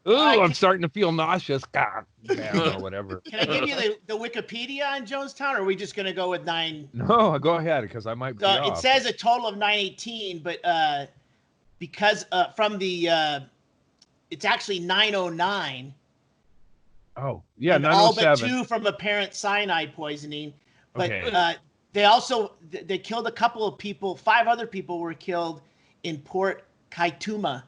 I'm starting to feel nauseous. God, or whatever. Can I give you the Wikipedia on Jonestown, or are we just going to go with 9? No, go ahead, because I might be off. It says a total of 918, but because from the it's actually 909. Oh, yeah, 907. All but 2 from apparent cyanide poisoning. But they killed a couple of people. 5 other people were killed in Port Kaituma,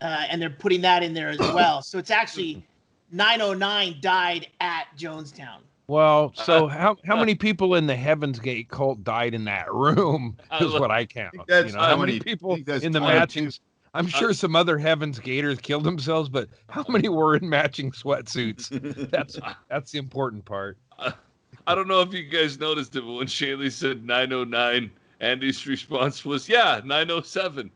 and they're putting that in there as well. So it's actually 909 died at Jonestown. Well, so how many people in the Heaven's Gate cult died in that room is what I count. How many people in the matchings? I'm sure some other Heaven's Gators killed themselves, but how many were in matching sweatsuits? That's the important part. I don't know if you guys noticed it, but when Shaylee said 909, Andy's response was, yeah, 907.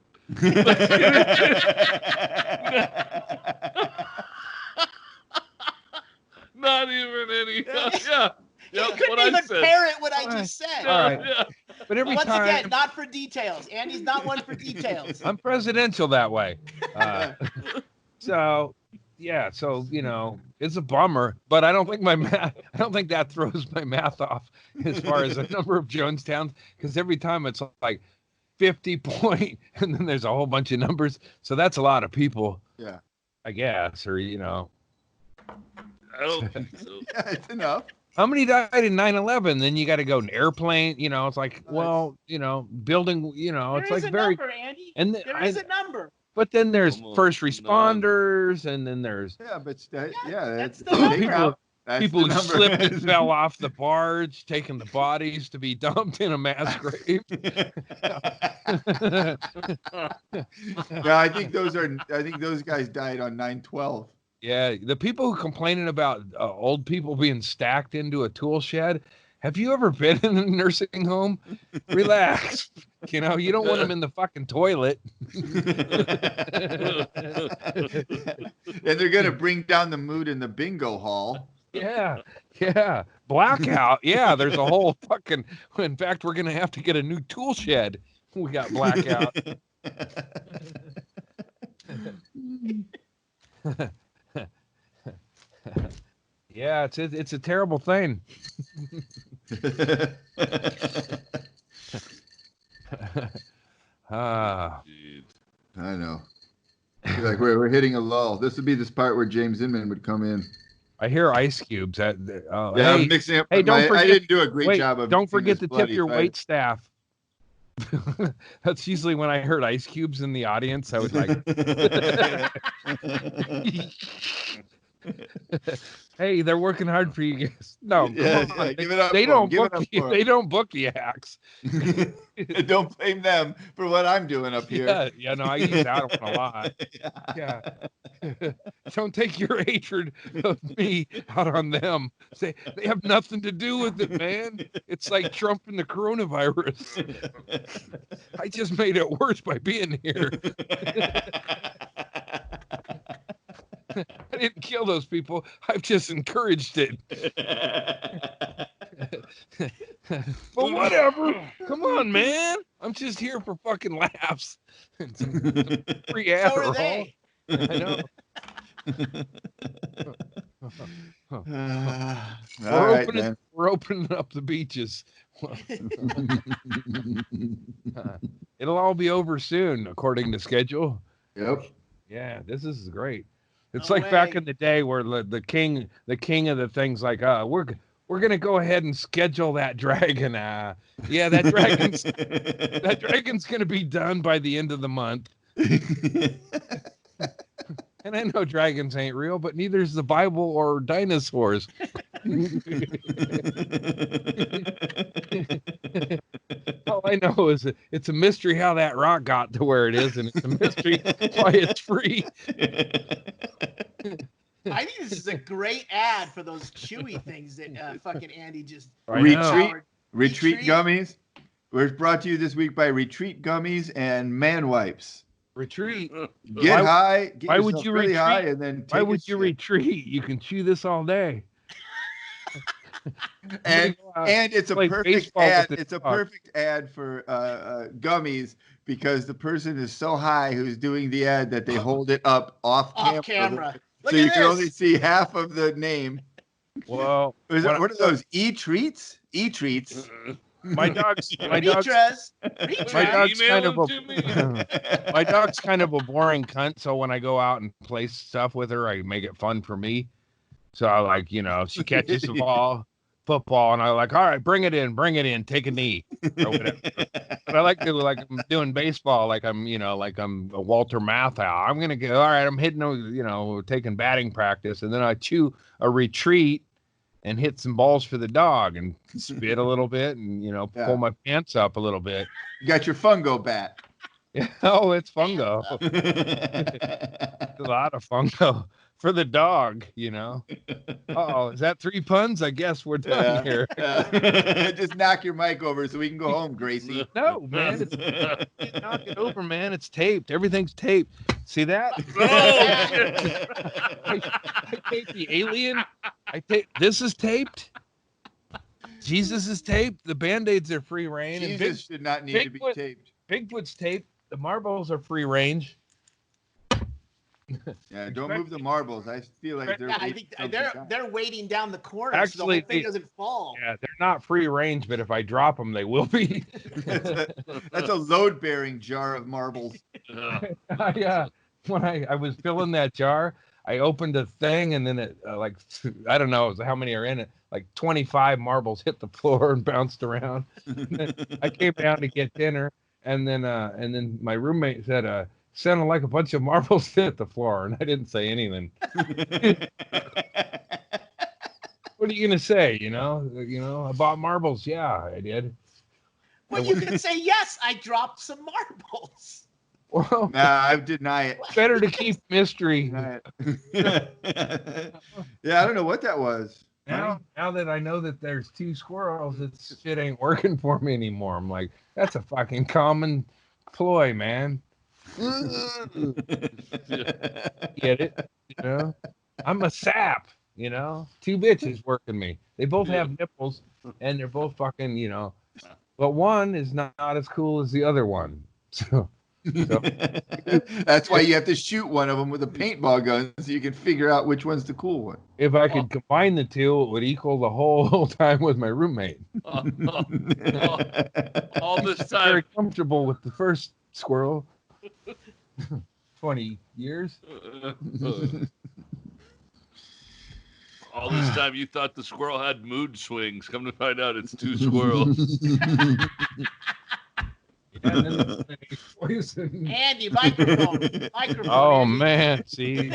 Not even any. Yeah. You couldn't even parrot what I just said. All right. Yeah. But once again, not for details. Andy's not one for details. I'm presidential that way. So it's a bummer, but I don't think that throws my math off as far as the number of Jonestowns, because every time it's like 50 point, and then there's a whole bunch of numbers. So that's a lot of people. Yeah. I guess, or I don't think so. Yeah, it's enough. How many died in 9/11? Then you got to go an airplane. It's like, building. It's like very. Number, Andy. And there is a number. But then there's first responders, and then there's that's the number. People who slipped and fell off the barge, taking the bodies to be dumped in a mass grave. Yeah, I think those guys died on 9/12. Yeah, the people who complaining about old people being stacked into a tool shed. Have you ever been in a nursing home? Relax. You don't want them in the fucking toilet. And they're going to bring down the mood in the bingo hall. Yeah. Blackout. Yeah, there's a whole fucking... In fact, we're going to have to get a new tool shed. We got blackout. Yeah, it's a terrible thing. I know. Like we're hitting a lull. This would be this part where James Inman would come in. I hear ice cubes. I'm mixing up. Hey, don't forget, I didn't do a great job of. Don't forget to tip your wait staff. That's usually when I heard ice cubes in the audience. I was like, "Hey, they're working hard for you guys." No, give it up. They don't book the acts. Don't blame them for what I'm doing up here. Yeah, no, I use that one a lot. Yeah. Don't take your hatred of me out on them. They have nothing to do with it, man. It's like Trump and the coronavirus. I just made it worse by being here. I didn't kill those people. I've just encouraged it. But whatever. Come on, man. I'm just here for fucking laughs. Free so are they. I know. We're opening up the beaches. It'll all be over soon, according to schedule. Yep. Yeah, this is great. It's back in the day where the king of the things like, we're gonna go ahead and schedule that dragon. That dragon's gonna be done by the end of the month. And I know dragons ain't real, but neither is the Bible or dinosaurs. All I know is it's a mystery how that rock got to where it is, and it's a mystery why it's free. I think this is a great ad for those chewy things that fucking Andy just... Retreat gummies. We're brought to you this week by Retreat Gummies and Man Wipes. Retreat. Get high. Get why would yourself you really retreat? high, and then take Why a would you shit. retreat? You can chew this all day. And it's a play perfect baseball with ad. the It's a dog. perfect ad for gummies because the person is so high who's doing the ad that they hold it up off camera. Look so you at can this. only see half of the name. Well, What are those? E-treats? E-treats. my dog's Retras. my dog's Email kind of them to me. my dog's kind of a boring cunt. So when I go out and play stuff with her, I make it fun for me. So I like, she catches the ball, football, and I like, all right, bring it in, take a knee or whatever. But I like to like I'm doing baseball, like I'm a Walter Matthau. I'm gonna get all right. I'm hitting, taking batting practice, and then I chew a retreat and hit some balls for the dog and spit a little bit and pull my pants up a little bit. You got your fungo bat. Oh, it's fungo. A lot of fungo for the dog, Oh, is that 3 puns? I guess we're done here. Just knock your mic over so we can go home, Gracie. No, man, knock it over, man. It's taped. Everything's taped. See that? I taped the alien. This is taped. Jesus is taped. The Band-Aids are free reign. Jesus should not need to be taped. Bigfoot's taped. The marbles are free range. Yeah, don't move the marbles. I feel like they're waiting down the corner Actually, so the whole thing doesn't fall. Yeah, they're not free range, but if I drop them, they will be. That's a load-bearing jar of marbles. When I was filling that jar, I opened a thing, and then it I don't know how many are in it. Like 25 marbles hit the floor and bounced around. I came down to get dinner, and then my roommate said, "Sounded like a bunch of marbles hit the floor," and I didn't say anything. What are you gonna say? I bought marbles. Yeah, I did. Well, you can say yes. I dropped some marbles. Well, nah, I deny it. Better to keep mystery. Yeah, I don't know what that was. Now that I know that there's 2 squirrels, shit ain't working for me anymore. I'm like, that's a fucking common ploy, man. Get it? I'm a sap. 2 bitches working me. They both have nipples, and they're both fucking, but one is not as cool as the other one. So that's why you have to shoot one of them with a paintball gun so you can figure out which one's the cool one. If I could combine the 2, it would equal the whole time with my roommate. All this time. Very comfortable with the first squirrel. 20 years. All this time you thought the squirrel had mood swings. Come to find out it's 2 squirrels. Andy, microphone. Oh, Andy. man. See?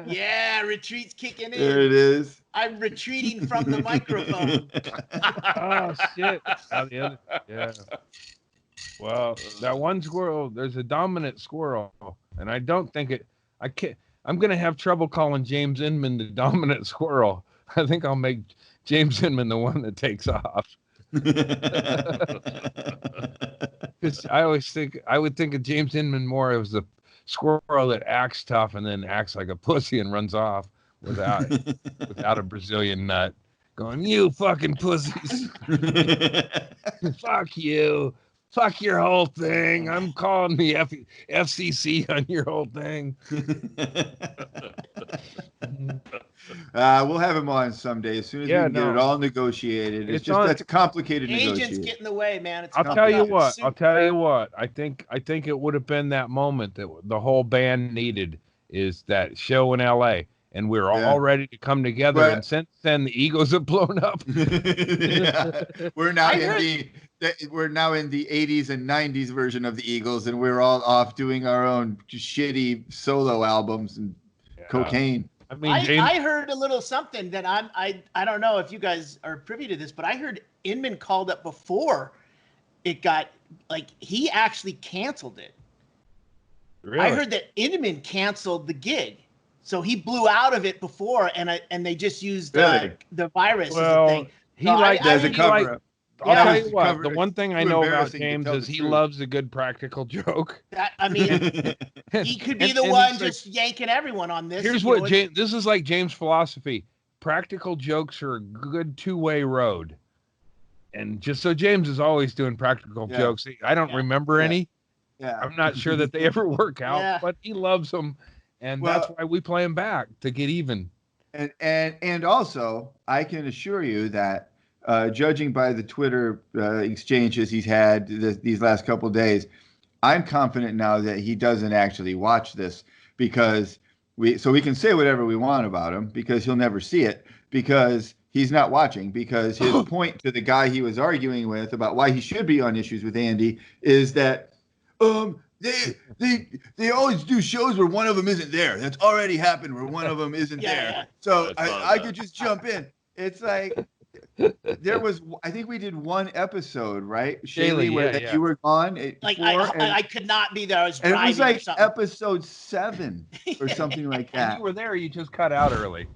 Yeah, retreat's kicking in. There it is. I'm retreating from the microphone. Oh, shit. Yeah. Well, that one squirrel, there's a dominant squirrel, and I don't think I'm going to have trouble calling James Inman the dominant squirrel. I think I'll make James Inman the one that takes off. Because I would think of James Inman more as the squirrel that acts tough and then acts like a pussy and runs off without a Brazilian nut. Going, you fucking pussies. Fuck you. Fuck your whole thing. I'm calling the FCC on your whole thing. We'll have him on someday as soon as we can get it all negotiated. That's a complicated Agents negotiation. get in the way, man. I'll tell you what. I think it would have been that moment that the whole band needed is that show in LA. And we're all ready to come together. And since then, the egos have blown up. Yeah. We're now in the 80s and 90s version of the Eagles, and we're all off doing our own shitty solo albums and cocaine. I mean, I heard a little something that I don't know if you guys are privy to this, but I heard Inman called up before it got he actually canceled it. Really? I heard that Inman canceled the gig. So he blew out of it before, and they just used the virus as a thing. He liked I'll Yeah. tell you what. Cover- The one thing I too know about embarrassing to James tell is the he truth. loves a good practical joke. I mean, he could be the and one he's like, just yanking everyone on this. here's you what know, James. This is like James' philosophy. Practical jokes are a good two-way road. And just so James is always doing practical Yeah. jokes. I don't Yeah. remember Yeah. any. Yeah. I'm not sure that they ever work out, Yeah. but he loves them, and that's why we play him back to get even. And also, I can assure you that judging by the Twitter exchanges he's had these last couple of days, I'm confident now that he doesn't actually watch this because we can say whatever we want about him because he'll never see it because he's not watching because his point to the guy he was arguing with about why he should be on Issues with Andy is that they always do shows where one of them isn't there. That's already happened where one of them isn't Yeah, there. yeah. So I saw I that. could just jump in. It's like there was, I think we did one episode, right, Shaylee, where that you were on like for, I could not be there. I was and it driving was or like something. episode 7 or something like And that. you were there. You just cut out early.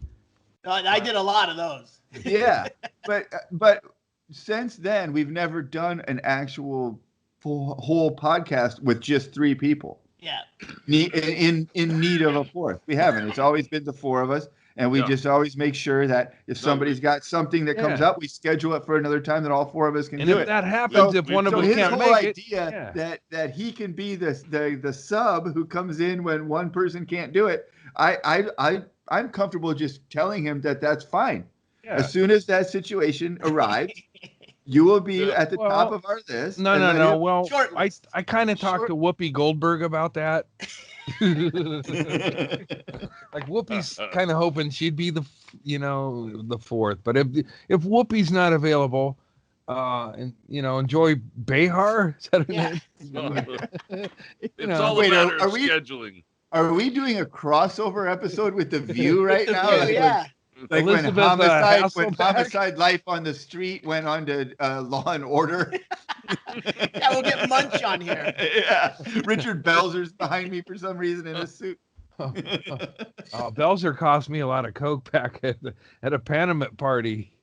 I did a lot of those. Yeah, but since then we've never done an actual whole podcast with just 3 people. Yeah. In need of a fourth. We haven't. It's always been the 4 of us, and we just always make sure that if somebody's got something that comes up, we schedule it for another time that all 4 of us can And do if it. that happens, if one of us his can't whole make idea it, that he can be the sub who comes in when one person can't do it, I'm comfortable just telling him that that's fine. Yeah. As soon as that situation arrives, you will be at the top of our list. No. Well, Short I kind of talked to Whoopi Goldberg about that. Like Whoopi's kind of hoping she'd be the 4th, but if Whoopi's not available, and enjoy Behar, is that her name? It's all a matter of scheduling. Are we doing a crossover episode with The View right now? Yeah. Like Elizabeth, when Homicide Life on the Street went on to Law and Order. Yeah, we'll get Munch on here. Yeah. Richard Belzer's behind me for some reason in a suit. Belzer cost me a lot of coke back at a Panamint party.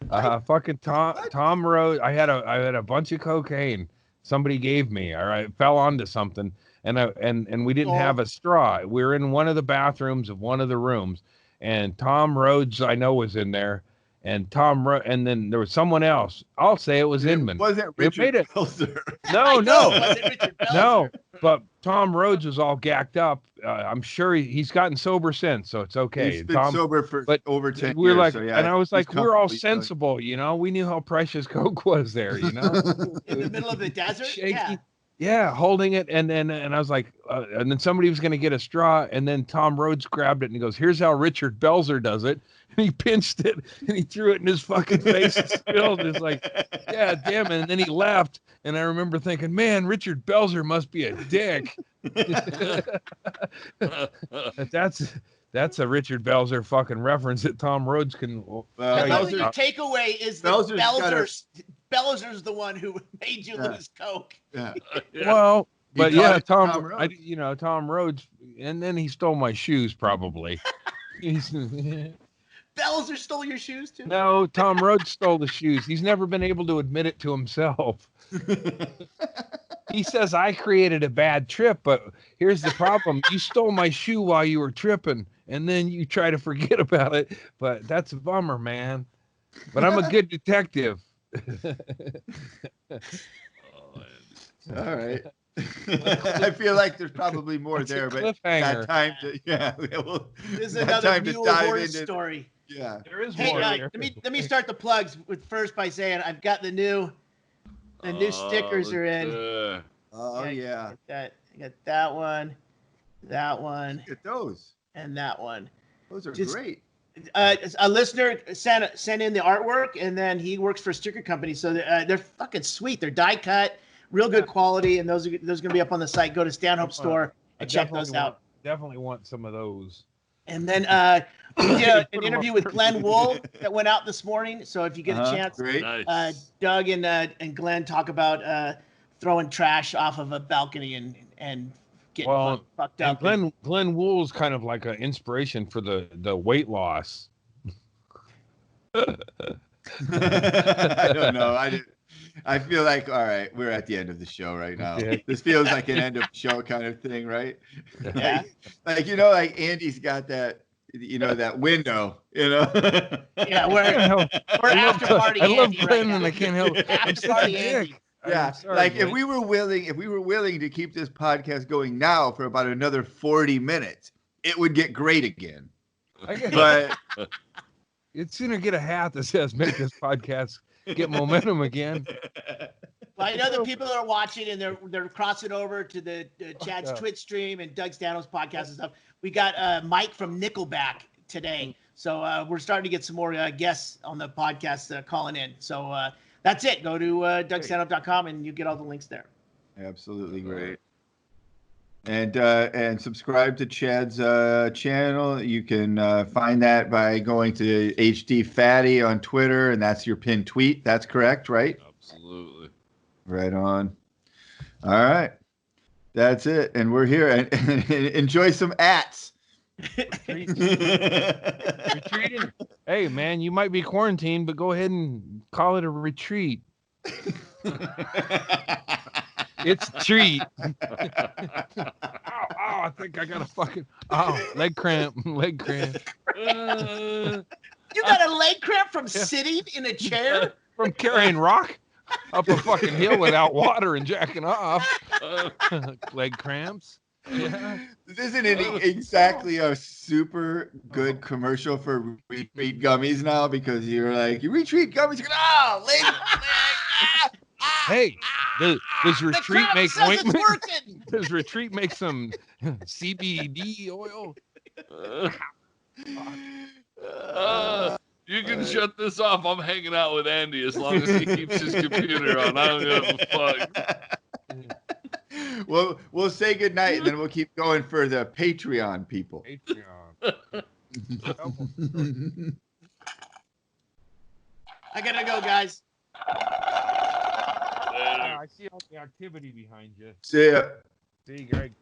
Fucking Tom Rose. I had a bunch of cocaine. Somebody gave me. All right, fell onto something, and we didn't have a straw. We were in one of the bathrooms of one of the rooms, and Tom Rhodes I know was in there, and and then there was someone else. I'll say it was Inman. Wasn't Richard Belzer? No. It wasn't Richard Belzer. No, but Tom Rhodes was all gacked up. I'm sure he's gotten sober since, so it's okay. He's been sober for over 10 we're years. Like, so yeah, and I was like, we're all sensible, we knew how precious coke was there, In the middle of the desert? Shaky. Yeah, holding it, and I was like, and then somebody was going to get a straw, and then Tom Rhodes grabbed it and he goes, "Here's how Richard Belzer does it," and he pinched it and he threw it in his fucking face and spilled. It's like, yeah, damn it, and then he left, and I remember thinking, man, Richard Belzer must be a dick. That's a Richard Belzer fucking reference that Tom Rhodes can. Your takeaway is that Belzer's the one who made you lose coke. Yeah. Well, but Tom Rhodes. Tom Rhodes, and then he stole my shoes probably. Belzer stole your shoes too? No, Tom Rhodes stole the shoes. He's never been able to admit it to himself. He says I created a bad trip, but here's the problem. You stole my shoe while you were tripping, and then you try to forget about it. But that's a bummer, man. But I'm a good detective. All right. I feel like there's probably more there, but cliffhanger. Time to This is another mule horse story. Yeah, there is hey, more. Let me start the plugs first by saying I've got the new stickers are in. Yeah. I got that one, Get those. and that one. Those are great. A listener sent in the artwork, and then he works for a sticker company, so they're fucking sweet. They're die cut, real good quality, and those are gonna be up on the site. Go to Stanhope Store and check those out. Definitely want some of those. And then we did an interview with Glenn Wool that went out this morning. So if you get a chance, great. Nice. Doug and Glenn talk about throwing trash off of a balcony and getting fucked up. Glenn Wool's kind of like an inspiration for the weight loss. I don't know. I feel like, all right, we're at the end of the show right now. Okay. This feels like an end of show kind of thing, right? Yeah. Like like Andy's got that, that window, Yeah, I we're can't help. after party I love Andy right Glenn, now. and I can't help. I'm After such a party Andy. dick. Yeah, I'm sorry, like Glenn. if we were willing to keep this podcast going now for about another 40 minutes, it would get great again. But You'd sooner get a hat that says "Make this podcast get momentum again." Well, I know the people that are watching and they're crossing over to the Chad's Yeah. Twitch stream and Doug Stanhope's podcast and stuff. We got Mike from Nickelback today, so we're starting to get some more guests on the podcast calling in. So that's it. Go to DougStanhope.com and you get all the links there. absolutely great. And subscribe to Chad's channel. You can find that by going to HD Fatty on Twitter, and that's your pinned tweet. That's correct, right? Absolutely. Right on. All right. That's it. And we're here. And enjoy some ats. Retreating. Hey, man, you might be quarantined, but go ahead and call it a retreat. It's a treat. Ow, I think I got a fucking leg cramp. Leg cramp. You got a leg cramp from sitting in a chair? From carrying rock up a fucking hill without water and jacking off. Leg cramps. Yeah. This isn't exactly a super good commercial for retreat gummies now, because you're like, you retreat gummies, you're like, leg, Hey, does Retreat crap make says it's ointment? working. Does Retreat make some CBD oil? You can shut this off. I'm hanging out with Andy as long as he keeps his computer on. I don't give a fuck. Well, we'll say goodnight, and then we'll keep going for the Patreon people. Patreon. I gotta go, guys. I see all the activity behind you. See ya. See, Greg.